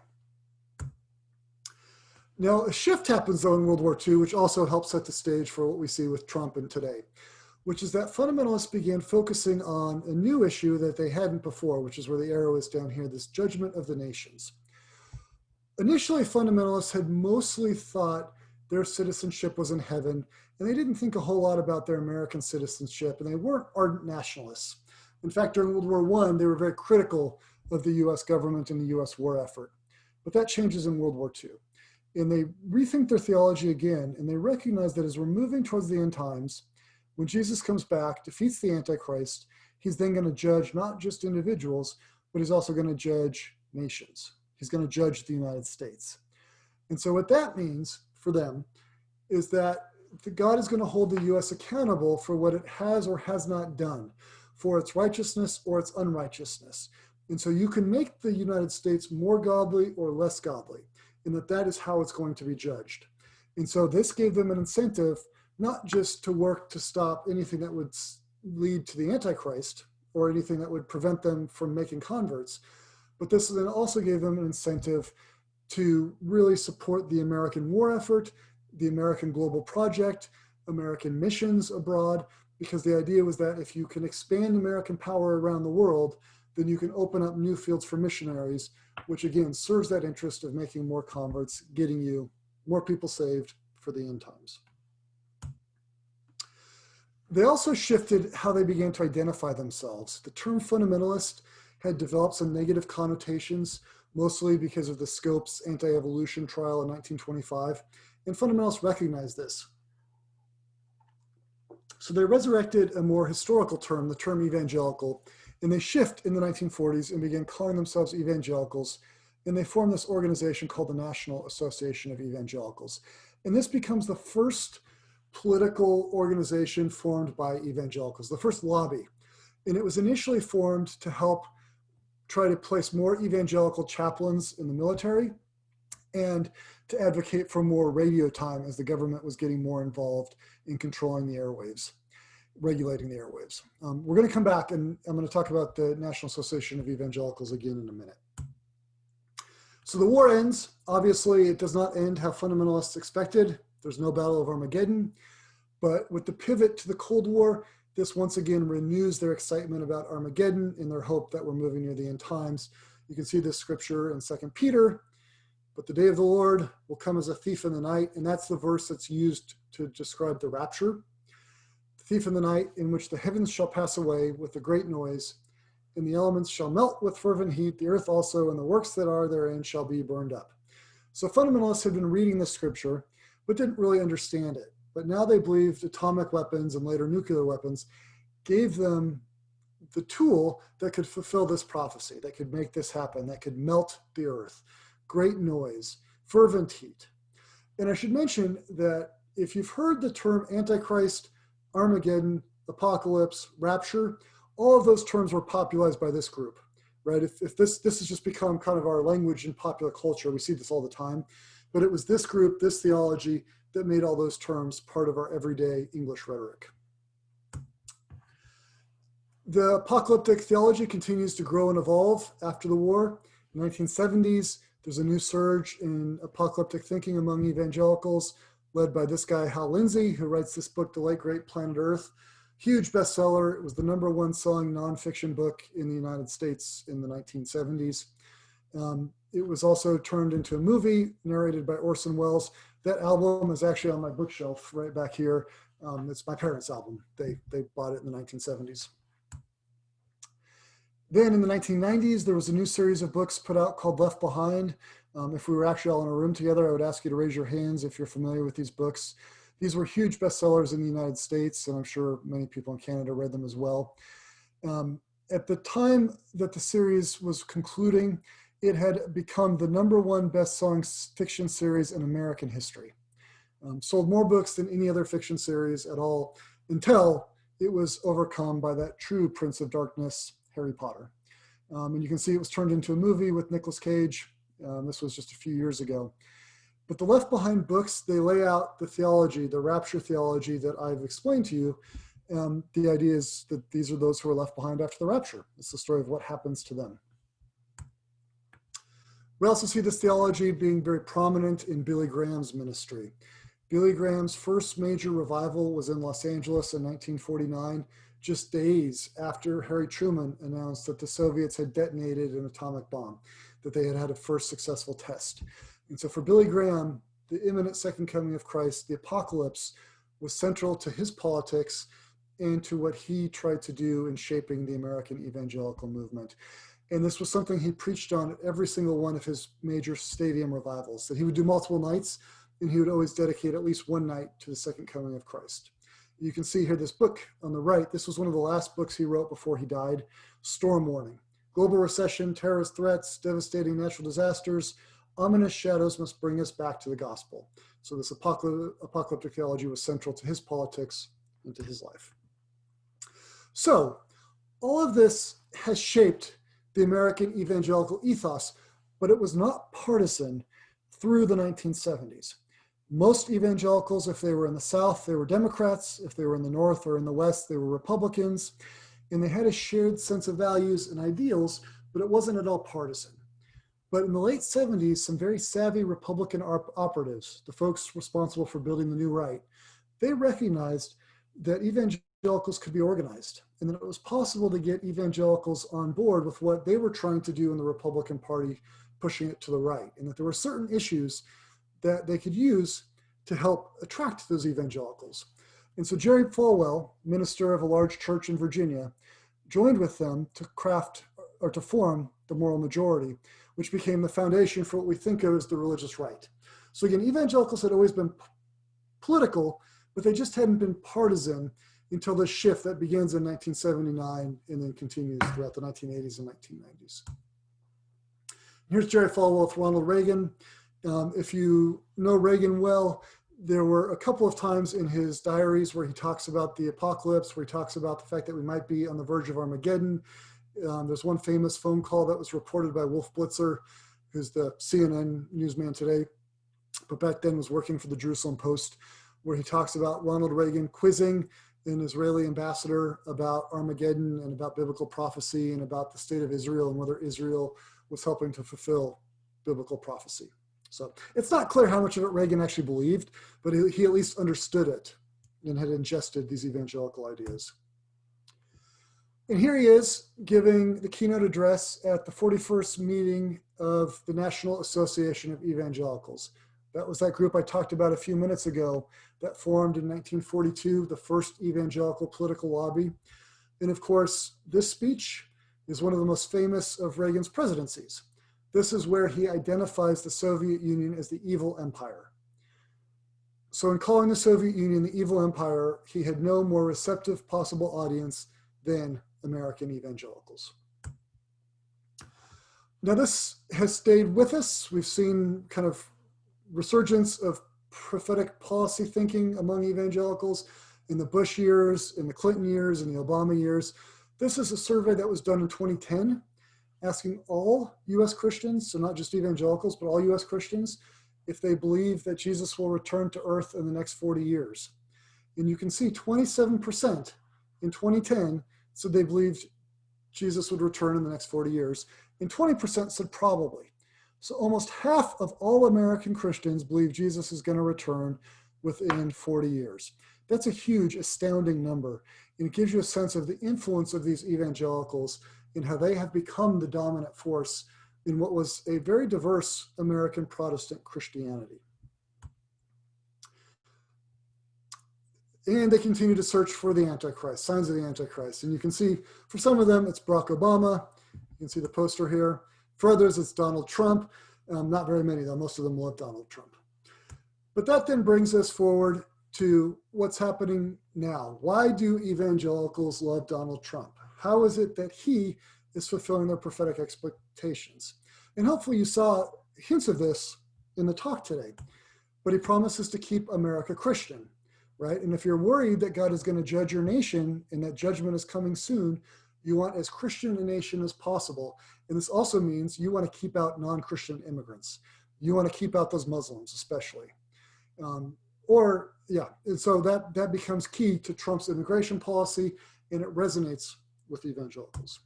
S2: Now, a shift happens though in World War II, which also helps set the stage for what we see with Trump and today, which is that fundamentalists began focusing on a new issue that they hadn't before, which is where the arrow is down here, this judgment of the nations. Initially, fundamentalists had mostly thought their citizenship was in heaven, and they didn't think a whole lot about their American citizenship, and they weren't ardent nationalists. In fact, during World War I, they were very critical of the US government and the US war effort. But that changes in World War II. And they rethink their theology again, and they recognize that as we're moving towards the end times, when Jesus comes back, defeats the Antichrist, he's then going to judge not just individuals, but he's also going to judge nations. He's going to judge the United States. And so what that means for them is that God is going to hold the US accountable for what it has or has not done, for its righteousness or its unrighteousness. And so you can make the United States more godly or less godly, and that is how it's going to be judged. And so this gave them an incentive not just to work to stop anything that would lead to the Antichrist or anything that would prevent them from making converts, but this then also gave them an incentive to really support the American war effort, the American global project, American missions abroad, because the idea was that if you can expand American power around the world, then you can open up new fields for missionaries, which again serves that interest of making more converts, getting you more people saved for the end times. They also shifted how they began to identify themselves. The term fundamentalist had developed some negative connotations, mostly because of the Scopes anti-evolution trial in 1925, and fundamentalists recognized this. So they resurrected a more historical term, the term evangelical, and they shift in the 1940s and began calling themselves evangelicals, and they formed this organization called the National Association of Evangelicals. And this becomes the first political organization formed by evangelicals, the first lobby. And it was initially formed to help try to place more evangelical chaplains in the military and to advocate for more radio time as the government was getting more involved in controlling the airwaves, regulating the airwaves. We're going to come back and I'm going to talk about the National Association of Evangelicals again in a minute. So the war ends. Obviously, it does not end how fundamentalists expected. There's no Battle of Armageddon. But with the pivot to the Cold War, This once again renews their excitement about Armageddon in their hope that we're moving near the end times. You can see this scripture in 2 Peter, but the day of the Lord will come as a thief in the night, and that's the verse that's used to describe the rapture. The thief in the night, in which the heavens shall pass away with a great noise, and the elements shall melt with fervent heat, the earth also and the works that are therein shall be burned up. So fundamentalists had been reading this scripture, but didn't really understand it. But now they believed atomic weapons and later nuclear weapons gave them the tool that could fulfill this prophecy, that could make this happen, that could melt the earth. Great noise, fervent heat. And I should mention that if you've heard the term Antichrist, Armageddon, apocalypse, rapture, all of those terms were popularized by this group, right? If this has just become kind of our language in popular culture, we see this all the time, but it was this group, this theology, that made all those terms part of our everyday English rhetoric. The apocalyptic theology continues to grow and evolve after the war. In the 1970s, there's a new surge in apocalyptic thinking among evangelicals, led by this guy, Hal Lindsey, who writes this book, The Late Great Planet Earth. Huge bestseller. It was the #1 selling nonfiction book in the United States in the 1970s. It was also turned into a movie narrated by Orson Welles. That album is actually on my bookshelf right back here. It's my parents' album. They bought it in the 1970s. Then in the 1990s, there was a new series of books put out called Left Behind. If we were actually all in a room together, I would ask you to raise your hands if you're familiar with these books. These were huge bestsellers in the United States, and I'm sure many people in Canada read them as well. At the time that the series was concluding, it had become the #1 best-selling fiction series in American history. Sold more books than any other fiction series at all, until it was overcome by that true Prince of Darkness, Harry Potter. And you can see it was turned into a movie with Nicolas Cage. This was just a few years ago. But the Left Behind books, they lay out the theology, the rapture theology that I've explained to you. The idea is that these are those who are left behind after the rapture. It's the story of what happens to them. We also see this theology being very prominent in Billy Graham's ministry. Billy Graham's first major revival was in Los Angeles in 1949, just days after Harry Truman announced that the Soviets had detonated an atomic bomb, that they had had a first successful test. And so for Billy Graham, the imminent second coming of Christ, the apocalypse, was central to his politics and to what he tried to do in shaping the American evangelical movement. And this was something he preached on at every single one of his major stadium revivals, that he would do multiple nights, and he would always dedicate at least one night to the second coming of Christ. You can see here this book on the right. This was one of the last books he wrote before he died, Storm Warning. Global recession, terrorist threats, devastating natural disasters, ominous shadows must bring us back to the gospel. So this apocalyptic theology was central to his politics and to his life. So all of this has shaped the American evangelical ethos, but it was not partisan through the 1970s. Most evangelicals, if they were in the South, they were Democrats. If they were in the North or in the West, they were Republicans. And they had a shared sense of values and ideals, but it wasn't at all partisan. But in the late 70s, some very savvy Republican operatives, the folks responsible for building the new right, they recognized that evangelicals could be organized and that it was possible to get evangelicals on board with what they were trying to do in the Republican Party, pushing it to the right, and that there were certain issues that they could use to help attract those evangelicals. And so Jerry Falwell, minister of a large church in Virginia, joined with them to craft or to form the Moral Majority, which became the foundation for what we think of as the religious right. So again, evangelicals had always been political, but they just hadn't been partisan until the shift that begins in 1979 and then continues throughout the 1980s and 1990s. Here's Jerry Falwell with Ronald Reagan. If you know Reagan well, there were a couple of times in his diaries where he talks about the apocalypse, where he talks about the fact that we might be on the verge of Armageddon. There's one famous phone call that was reported by Wolf Blitzer, who's the CNN newsman today, but back then was working for the Jerusalem Post, where he talks about Ronald Reagan quizzing an Israeli ambassador about Armageddon and about biblical prophecy and about the state of Israel and whether Israel was helping to fulfill biblical prophecy. So it's not clear how much of it Reagan actually believed, but he at least understood it and had ingested these evangelical ideas. And here he is giving the keynote address at the 41st meeting of the National Association of Evangelicals. That was that group I talked about a few minutes ago that formed in 1942, the first evangelical political lobby. And of course, this speech is one of the most famous of Reagan's presidencies. This is where he identifies the Soviet Union as the evil empire. So in calling the Soviet Union the evil empire, he had no more receptive possible audience than American evangelicals. Now this has stayed with us. We've seen kind of resurgence of prophetic policy thinking among evangelicals in the Bush years, in the Clinton years, in the Obama years. This is a survey that was done in 2010, asking all US Christians, so not just evangelicals, but all US Christians, if they believe that Jesus will return to earth in the next 40 years. And you can see 27% in 2010 said they believed Jesus would return in the next 40 years, and 20% said probably. So almost half of all American Christians believe Jesus is going to return within 40 years. That's a huge, astounding number. And it gives you a sense of the influence of these evangelicals and how they have become the dominant force in what was a very diverse American Protestant Christianity. And they continue to search for the Antichrist, signs of the Antichrist. And you can see for some of them, it's Barack Obama. You can see the poster here. For others, it's Donald Trump. Not very many, though. Most of them love Donald Trump. But that then brings us forward to what's happening now. Why do evangelicals love Donald Trump? How is it that he is fulfilling their prophetic expectations? And hopefully you saw hints of this in the talk today. But he promises to keep America Christian, right? And if you're worried that God is going to judge your nation and that judgment is coming soon, you want as Christian a nation as possible. And this also means you want to keep out non-Christian immigrants. You want to keep out those Muslims, especially. And so that becomes key to Trump's immigration policy, and it resonates with evangelicals.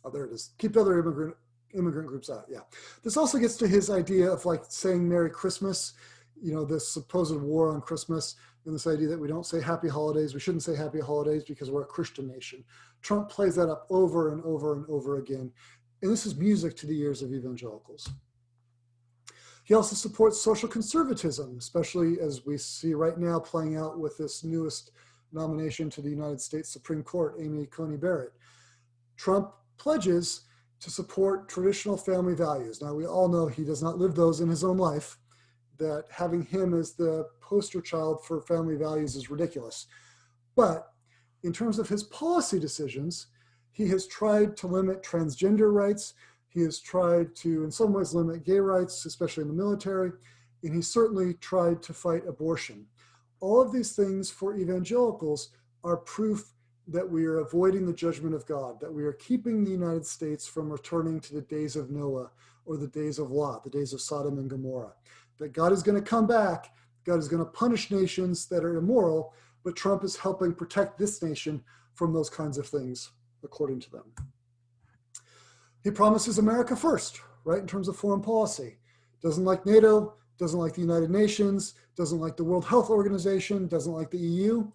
S2: Oh, there it is. Keep the other immigrant groups out. Yeah. This also gets to his idea of like saying Merry Christmas, you know, this supposed war on Christmas, and this idea that we don't say happy holidays. We shouldn't say happy holidays because we're a Christian nation. Trump plays that up over and over and over again. And this is music to the ears of evangelicals. He also supports social conservatism, especially as we see right now playing out with this newest nomination to the United States Supreme Court, Amy Coney Barrett. Trump pledges to support traditional family values. Now, we all know he does not live those in his own life, that having him as the poster child for family values is ridiculous. But in terms of his policy decisions, he has tried to limit transgender rights. He has tried to, in some ways, limit gay rights, especially in the military. And he certainly tried to fight abortion. All of these things for evangelicals are proof that we are avoiding the judgment of God, that we are keeping the United States from returning to the days of Noah or the days of Lot, the days of Sodom and Gomorrah. That God is going to come back, God is going to punish nations that are immoral, but Trump is helping protect this nation from those kinds of things, according to them. He promises America first, right, in terms of foreign policy. Doesn't like NATO, doesn't like the United Nations, doesn't like the World Health Organization, doesn't like the EU.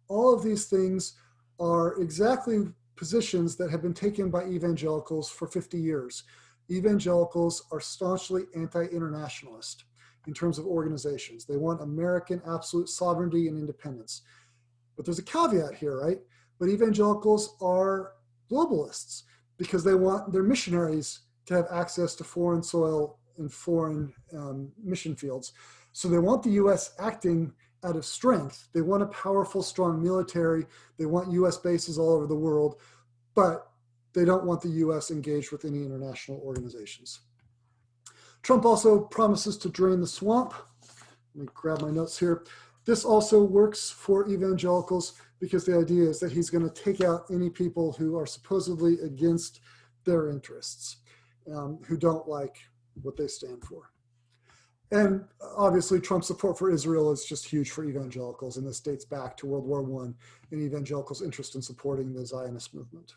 S2: All of these things are exactly positions that have been taken by evangelicals for 50 years. Evangelicals are staunchly anti-internationalist in terms of organizations. They want American absolute sovereignty and independence. But there's a caveat here, right? But evangelicals are globalists because they want their missionaries to have access to foreign soil and foreign mission fields. So they want the US acting out of strength. They want a powerful, strong military. They want US bases all over the world, but they don't want the US engaged with any international organizations. Trump also promises to drain the swamp. Let me grab my notes here. This also works for evangelicals because the idea is that he's going to take out any people who are supposedly against their interests, who don't like what they stand for. And obviously Trump's support for Israel is just huge for evangelicals, and this dates back to World War I and evangelicals' interest in supporting the Zionist movement.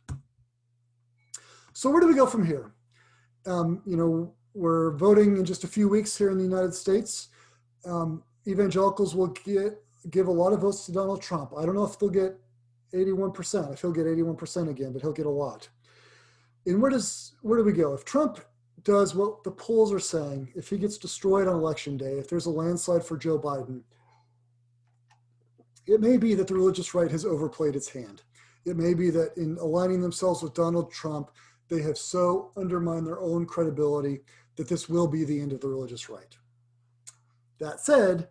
S2: So where do we go from here? We're voting in just a few weeks here in the United States. Evangelicals will give a lot of votes to Donald Trump. I don't know if they'll get 81%. If he'll get 81% again, but he'll get a lot. And where do we go? If Trump does what the polls are saying, if he gets destroyed on election day, if there's a landslide for Joe Biden, it may be that the religious right has overplayed its hand. It may be that in aligning themselves with Donald Trump, they have so undermined their own credibility that this will be the end of the religious right. That said,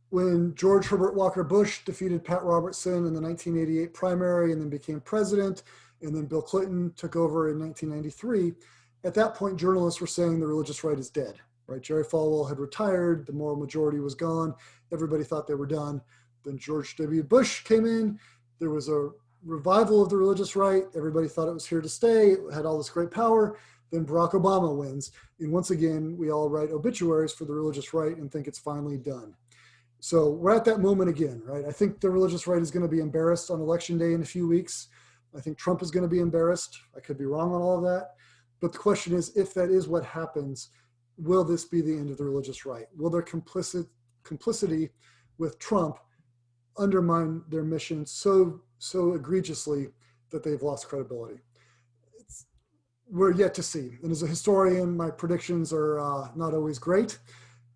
S2: when George Herbert Walker Bush defeated Pat Robertson in the 1988 primary and then became president, and then Bill Clinton took over in 1993, at that point, journalists were saying the religious right is dead, right? Jerry Falwell had retired, the moral majority was gone, everybody thought they were done. Then George W. Bush came in, there was a revival of the religious right, everybody thought it was here to stay, it had all this great power. Then Barack Obama wins, and once again, we all write obituaries for the religious right and think it's finally done. So we're at that moment again, right? I think the religious right is going to be embarrassed on election day in a few weeks. I think Trump is going to be embarrassed. I could be wrong on all of that. But the question is, if that is what happens, will this be the end of the religious right? Will their complicity with Trump undermine their mission so egregiously that they've lost credibility? We're yet to see. And as a historian, my predictions are not always great,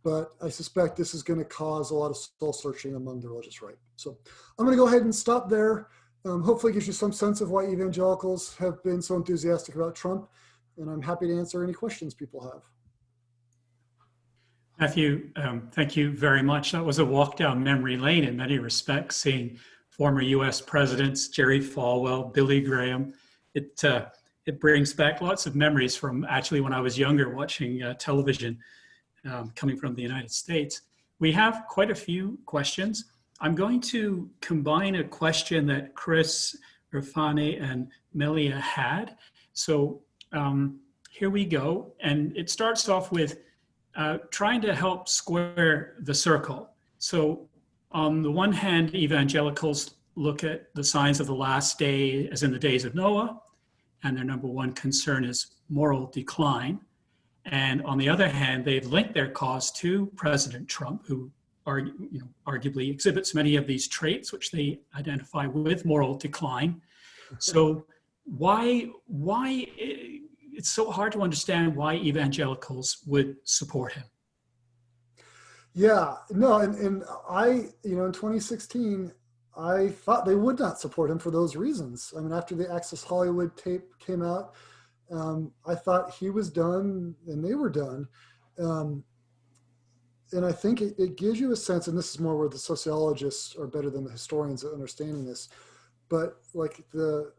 S2: but I suspect this is going to cause a lot of soul searching among the religious right. So I'm going to go ahead and stop there. Hopefully it gives you some sense of why evangelicals have been so enthusiastic about Trump, and I'm happy to answer any questions people have.
S1: Matthew, thank you very much. That was a walk down memory lane in many respects, seeing former US presidents, Jerry Falwell, Billy Graham. It brings back lots of memories from actually when I was younger watching television coming from the United States. We have quite a few questions. I'm going to combine a question that Chris, Irfane, and Melia had. So here we go. And it starts off with trying to help square the circle. So on the one hand, evangelicals look at the signs of the last day as in the days of Noah, and their number one concern is moral decline. And on the other hand, they've linked their cause to President Trump, who arguably exhibits many of these traits, which they identify with moral decline. So why it's so hard to understand why evangelicals would support him.
S2: Yeah, no, and I, in 2016, I thought they would not support him for those reasons. I mean, after the Access Hollywood tape came out, I thought he was done and they were done. And I think it gives you a sense, and this is more where the sociologists are better than the historians at understanding this, but like the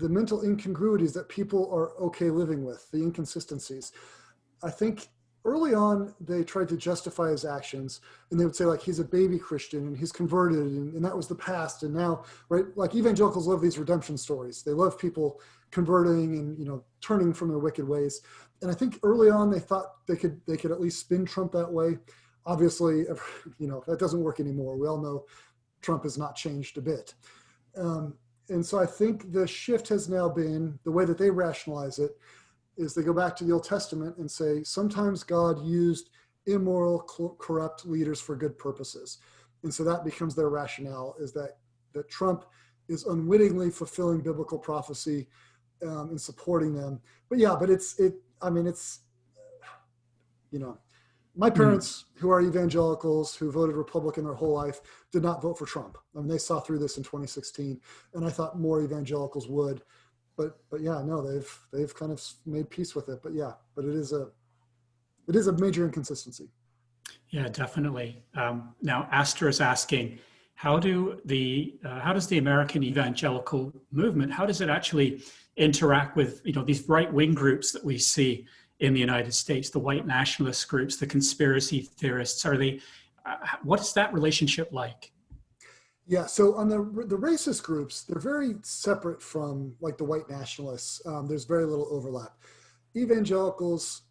S2: mental incongruities that people are okay living with, the inconsistencies. I think early on, they tried to justify his actions, and they would say, like, he's a baby Christian and he's converted, and that was the past. And now, right, like evangelicals love these redemption stories. They love people converting and, turning from their wicked ways. And I think early on, they thought they could at least spin Trump that way. Obviously, that doesn't work anymore. We all know Trump has not changed a bit. And so I think the shift has now been, the way that they rationalize it, is they go back to the Old Testament and say, sometimes God used immoral, corrupt leaders for good purposes. And so that becomes their rationale, is that Trump is unwittingly fulfilling biblical prophecy and supporting them. But my parents, who are evangelicals, who voted Republican their whole life, did not vote for Trump. I mean, they saw through this in 2016, and I thought more evangelicals would. But yeah, no, they've kind of made peace with it. But it is a major inconsistency.
S1: Yeah, definitely. Now, Astor is asking, how does the American evangelical movement, how does it actually interact with these right-wing groups that we see in the United States, the white nationalist groups, the conspiracy theorists? What is that relationship like?
S2: Yeah, so on the racist groups, they're very separate from like the white nationalists. There's very little overlap. Evangelicals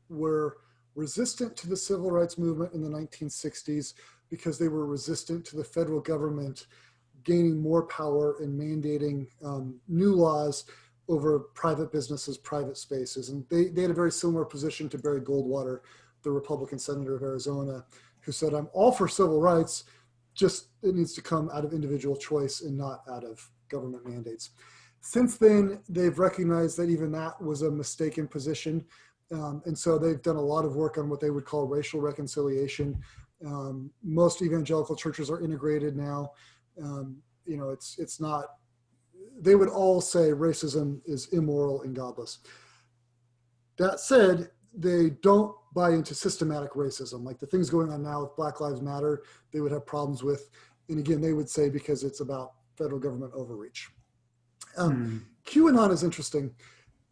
S2: were resistant to the civil rights movement in the 1960s because they were resistant to the federal government gaining more power and mandating new laws over private businesses, private spaces. And they had a very similar position to Barry Goldwater, the Republican senator of Arizona, who said, I'm all for civil rights, it needs to come out of individual choice and not out of government mandates. Since then, they've recognized that even that was a mistaken position. And so they've done a lot of work on what they would call racial reconciliation. Most evangelical churches are integrated now. It's not, they would all say racism is immoral and godless. That said, they don't buy into systematic racism. Like the things going on now with Black Lives Matter, they would have problems with. And again, they would say because it's about federal government overreach. QAnon is interesting.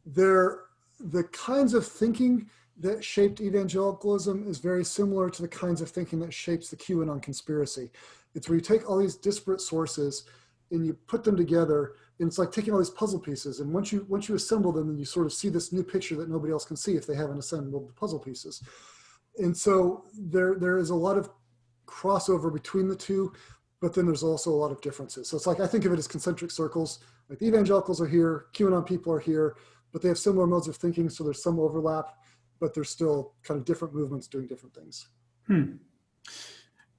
S2: The kinds of thinking that shaped evangelicalism is very similar to the kinds of thinking that shapes the QAnon conspiracy. It's where you take all these disparate sources and you put them together, and it's like taking all these puzzle pieces. And once you assemble them, then you sort of see this new picture that nobody else can see if they haven't assembled the puzzle pieces. And so there is a lot of crossover between the two, but then there's also a lot of differences. So it's like, I think of it as concentric circles. Like the evangelicals are here, QAnon people are here, but they have similar modes of thinking. So there's some overlap, but there's still kind of different movements doing different things.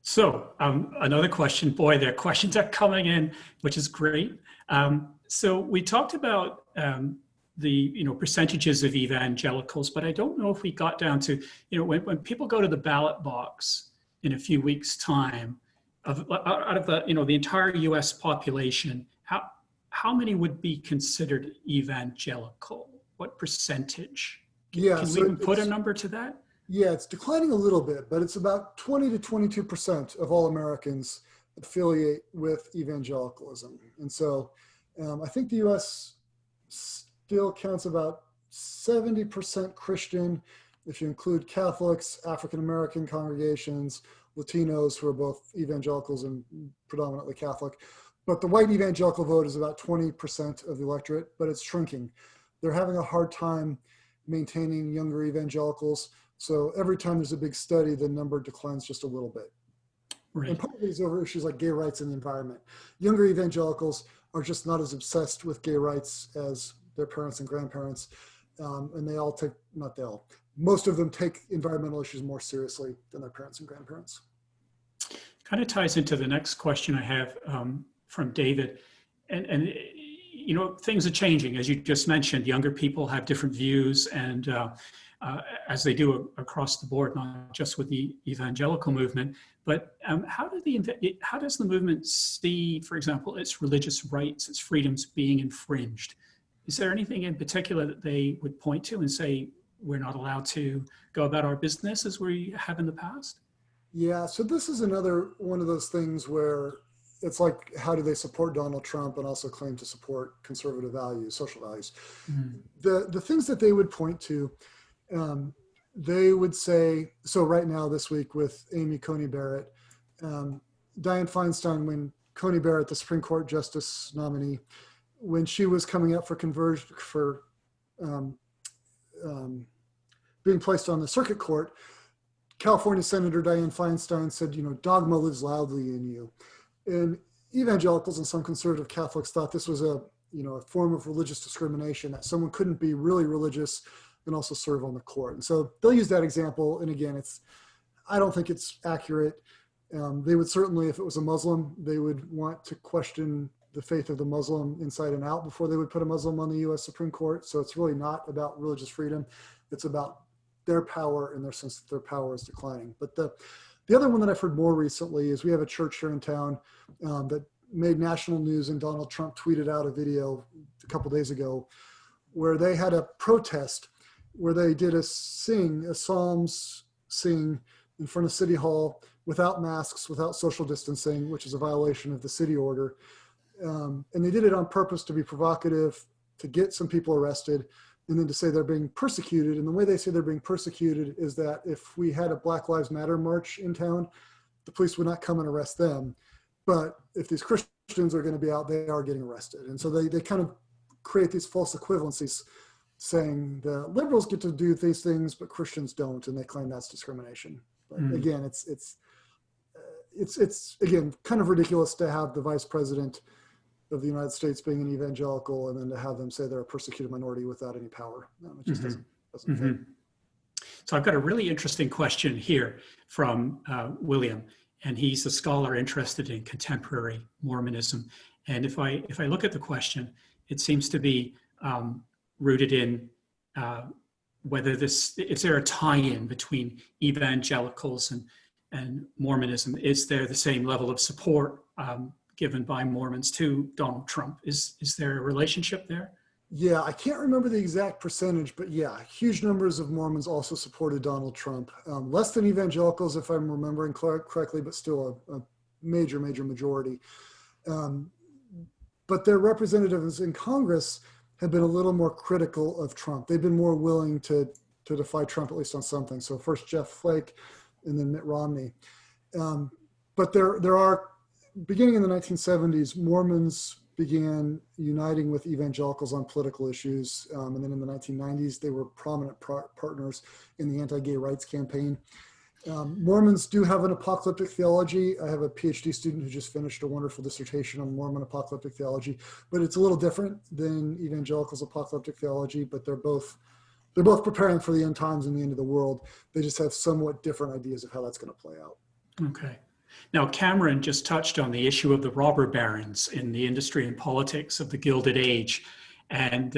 S1: So another question, boy, their questions are coming in, which is great. So we talked about the percentages of evangelicals, but I don't know if we got down to, when people go to the ballot box in a few weeks' time, out of the entire U.S. population, how many would be considered evangelical? What percentage? Can we even put a number to that?
S2: Yeah, it's declining a little bit, but it's about 20 to 22% of all Americans affiliate with evangelicalism. And so I think the U.S. still counts about 70% Christian, if you include Catholics, African-American congregations, Latinos who are both evangelicals and predominantly Catholic. But the white evangelical vote is about 20% of the electorate, but it's shrinking. They're having a hard time maintaining younger evangelicals. So every time there's a big study, the number declines just a little bit. Right. And part of these over issues like gay rights and the environment. Younger evangelicals are just not as obsessed with gay rights as their parents and grandparents. And they all take, not they all, most of them take environmental issues more seriously than their parents and grandparents.
S1: Kind of ties into the next question I have from David. And things are changing. As you just mentioned, younger people have different views, and as they do across the board, not just with the evangelical movement, but how does the movement see, for example, its religious rights, its freedoms being infringed? Is there anything in particular that they would point to and say, we're not allowed to go about our business as we have in the past?
S2: Yeah, so this is another one of those things where it's like, how do they support Donald Trump and also claim to support conservative values, social values? The things that they would point to, they would say, so right now this week with Amy Coney Barrett, Dianne Feinstein, when Coney Barrett, the Supreme Court Justice nominee, when she was coming up for conversion, for being placed on the circuit court, California Senator Dianne Feinstein said, dogma lives loudly in you. And evangelicals and some conservative Catholics thought this was a form of religious discrimination, that someone couldn't be really religious and also serve on the court. And so they'll use that example. And again, I don't think it's accurate. They would certainly, if it was a Muslim, they would want to question the faith of the Muslim inside and out before they would put a Muslim on the U.S. Supreme Court. So it's really not about religious freedom. It's about their power and their sense that their power is declining. But the other one that I've heard more recently is we have a church here in town that made national news, and Donald Trump tweeted out a video a couple days ago where they had a protest where they did a Psalms sing in front of City Hall without masks, without social distancing, which is a violation of the city order. And they did it on purpose to be provocative, to get some people arrested, and then to say they're being persecuted. And the way they say they're being persecuted is that if we had a Black Lives Matter march in town, the police would not come and arrest them. But if these Christians are going to be out, they are getting arrested. And so they kind of create these false equivalencies, saying the liberals get to do these things, but Christians don't, and they claim that's discrimination. But again, it's again kind of ridiculous to have the vice president of the United States being an evangelical, and then to have them say they're a persecuted minority without any power. It just doesn't fit.
S1: So I've got a really interesting question here from William. and he's a scholar interested in contemporary Mormonism. And if I look at the question, it seems to be rooted in is there a tie-in between evangelicals and Mormonism? Is there the same level of support given by Mormons to Donald Trump? Is there a relationship there?
S2: Yeah, I can't remember the exact percentage, but yeah, huge numbers of Mormons also supported Donald Trump. Less than evangelicals, if I'm remembering correctly, but still a major majority. But their representatives in Congress have been a little more critical of Trump. They've been more willing to defy Trump, at least on something. So first Jeff Flake and then Mitt Romney. But there are, beginning in the 1970s, Mormons began uniting with evangelicals on political issues. And then in the 1990s, they were prominent partners in the anti-gay rights campaign. Mormons do have an apocalyptic theology. I have a PhD student who just finished a wonderful dissertation on Mormon apocalyptic theology, but it's a little different than evangelicals' apocalyptic theology, but they're both preparing for the end times and the end of the world. They just have somewhat different ideas of how that's going to play out.
S1: Okay. Now, Cameron just touched on the issue of the robber barons in the industry and politics of the Gilded Age. And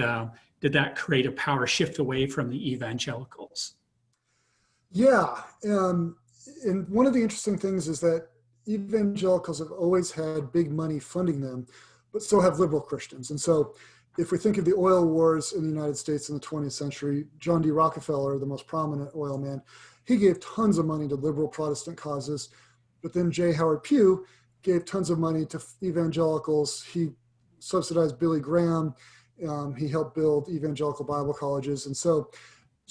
S1: did that create a power shift away from the evangelicals?
S2: Yeah. And one of the interesting things is that evangelicals have always had big money funding them, but so have liberal Christians. And so if we think of the oil wars in the United States in the 20th century, John D. Rockefeller, the most prominent oil man, he gave tons of money to liberal Protestant causes. But then J. Howard Pugh gave tons of money to evangelicals. He subsidized Billy Graham. He helped build evangelical Bible colleges. And so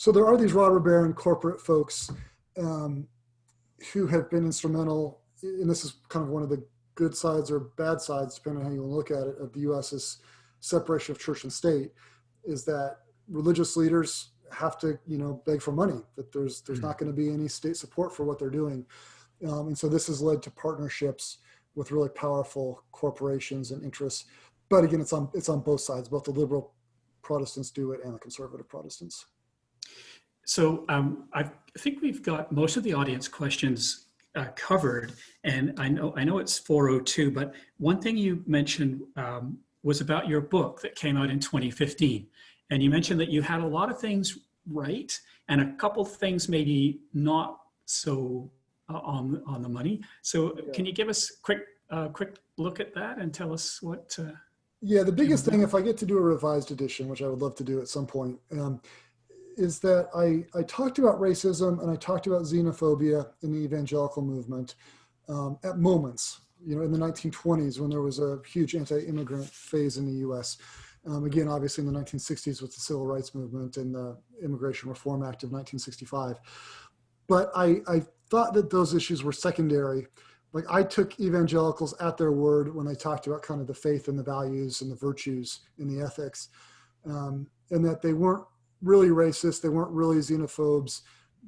S2: there are these robber baron corporate folks who have been instrumental, and this is kind of one of the good sides or bad sides, depending on how you look at it, of the U.S.'s separation of church and state, is that religious leaders have to, beg for money, that there's not going to be any state support for what they're doing. And so this has led to partnerships with really powerful corporations and interests. But again, it's on both sides. Both the liberal Protestants do it and the conservative Protestants.
S1: So I think we've got most of the audience questions covered. And I know it's 4:02, but one thing you mentioned was about your book that came out in 2015. And you mentioned that you had a lot of things right and a couple things maybe not so on the money. So Can you give us a quick look at that and tell us what?
S2: Yeah, the biggest thing, if I get to do a revised edition, which I would love to do at some point, is that I talked about racism and I talked about xenophobia in the evangelical movement at moments, in the 1920s when there was a huge anti-immigrant phase in the U.S. Again, obviously in the 1960s with the Civil Rights Movement and the Immigration Reform Act of 1965. But I thought that those issues were secondary. Like, I took evangelicals at their word when they talked about kind of the faith and the values and the virtues and the ethics, and that they weren't really racist, they weren't really xenophobes,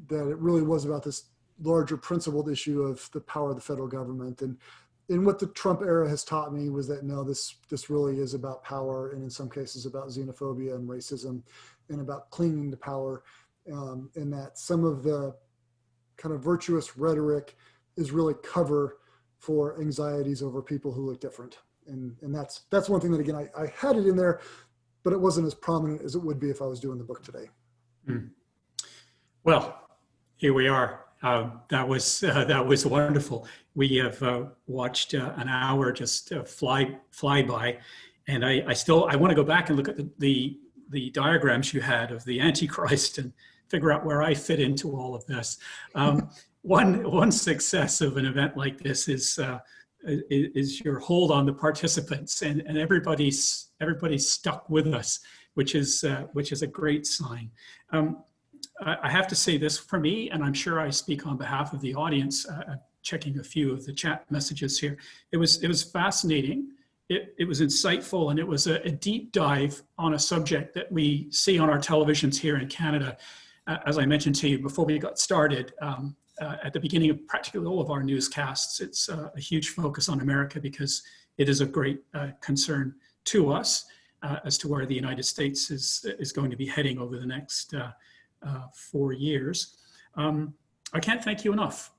S2: that it really was about this larger principled issue of the power of the federal government. And what the Trump era has taught me was that, no, this really is about power, and in some cases about xenophobia and racism and about clinging to power, and that some of the kind of virtuous rhetoric is really cover for anxieties over people who look different. And that's one thing that, again, I had it in there, but it wasn't as prominent as it would be if I was doing the book today.
S1: Well, here we are. That was wonderful. We have watched an hour just fly by, and I want to go back and look at the diagrams you had of the Antichrist and figure out where I fit into all of this. One success of an event like this is your hold on the participants, and everybody's stuck with us, which is a great sign. I have to say this for me, and I'm sure I speak on behalf of the audience. Checking a few of the chat messages here. It was fascinating. It was insightful, and it was a deep dive on a subject that we see on our televisions here in Canada. As I mentioned to you before we got started, at the beginning of practically all of our newscasts, it's a huge focus on America because it is of great concern to us as to where the United States is going to be heading over the next 4 years. I can't thank you enough.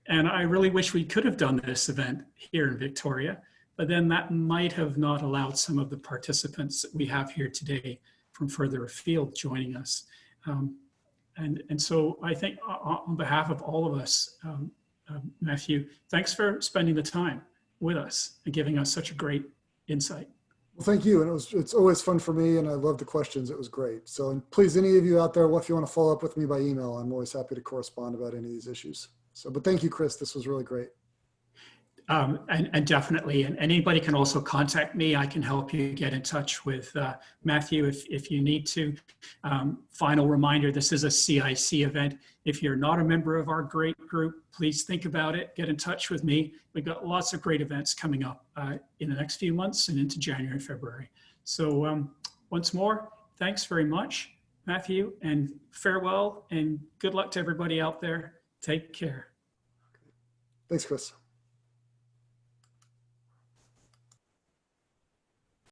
S1: And I really wish we could have done this event here in Victoria, but then that might have not allowed some of the participants that we have here today from further afield joining us. And so I think on behalf of all of us, Matthew, thanks for spending the time with us and giving us such a great insight.
S2: Well, thank you. And it's always fun for me, and I love the questions. It was great. So and please, any of you out there, if you want to follow up with me by email, I'm always happy to correspond about any of these issues. So, but thank you, Chris. This was really great.
S1: And definitely, and anybody can also contact me. I can help you get in touch with Matthew if you need to. Final reminder, this is a CIC event. If you're not a member of our great group, please think about it. Get in touch with me. We've got lots of great events coming up in the next few months and into January and February. So once more, thanks very much, Matthew, and farewell and good luck to everybody out there. Take care.
S2: Thanks, Chris.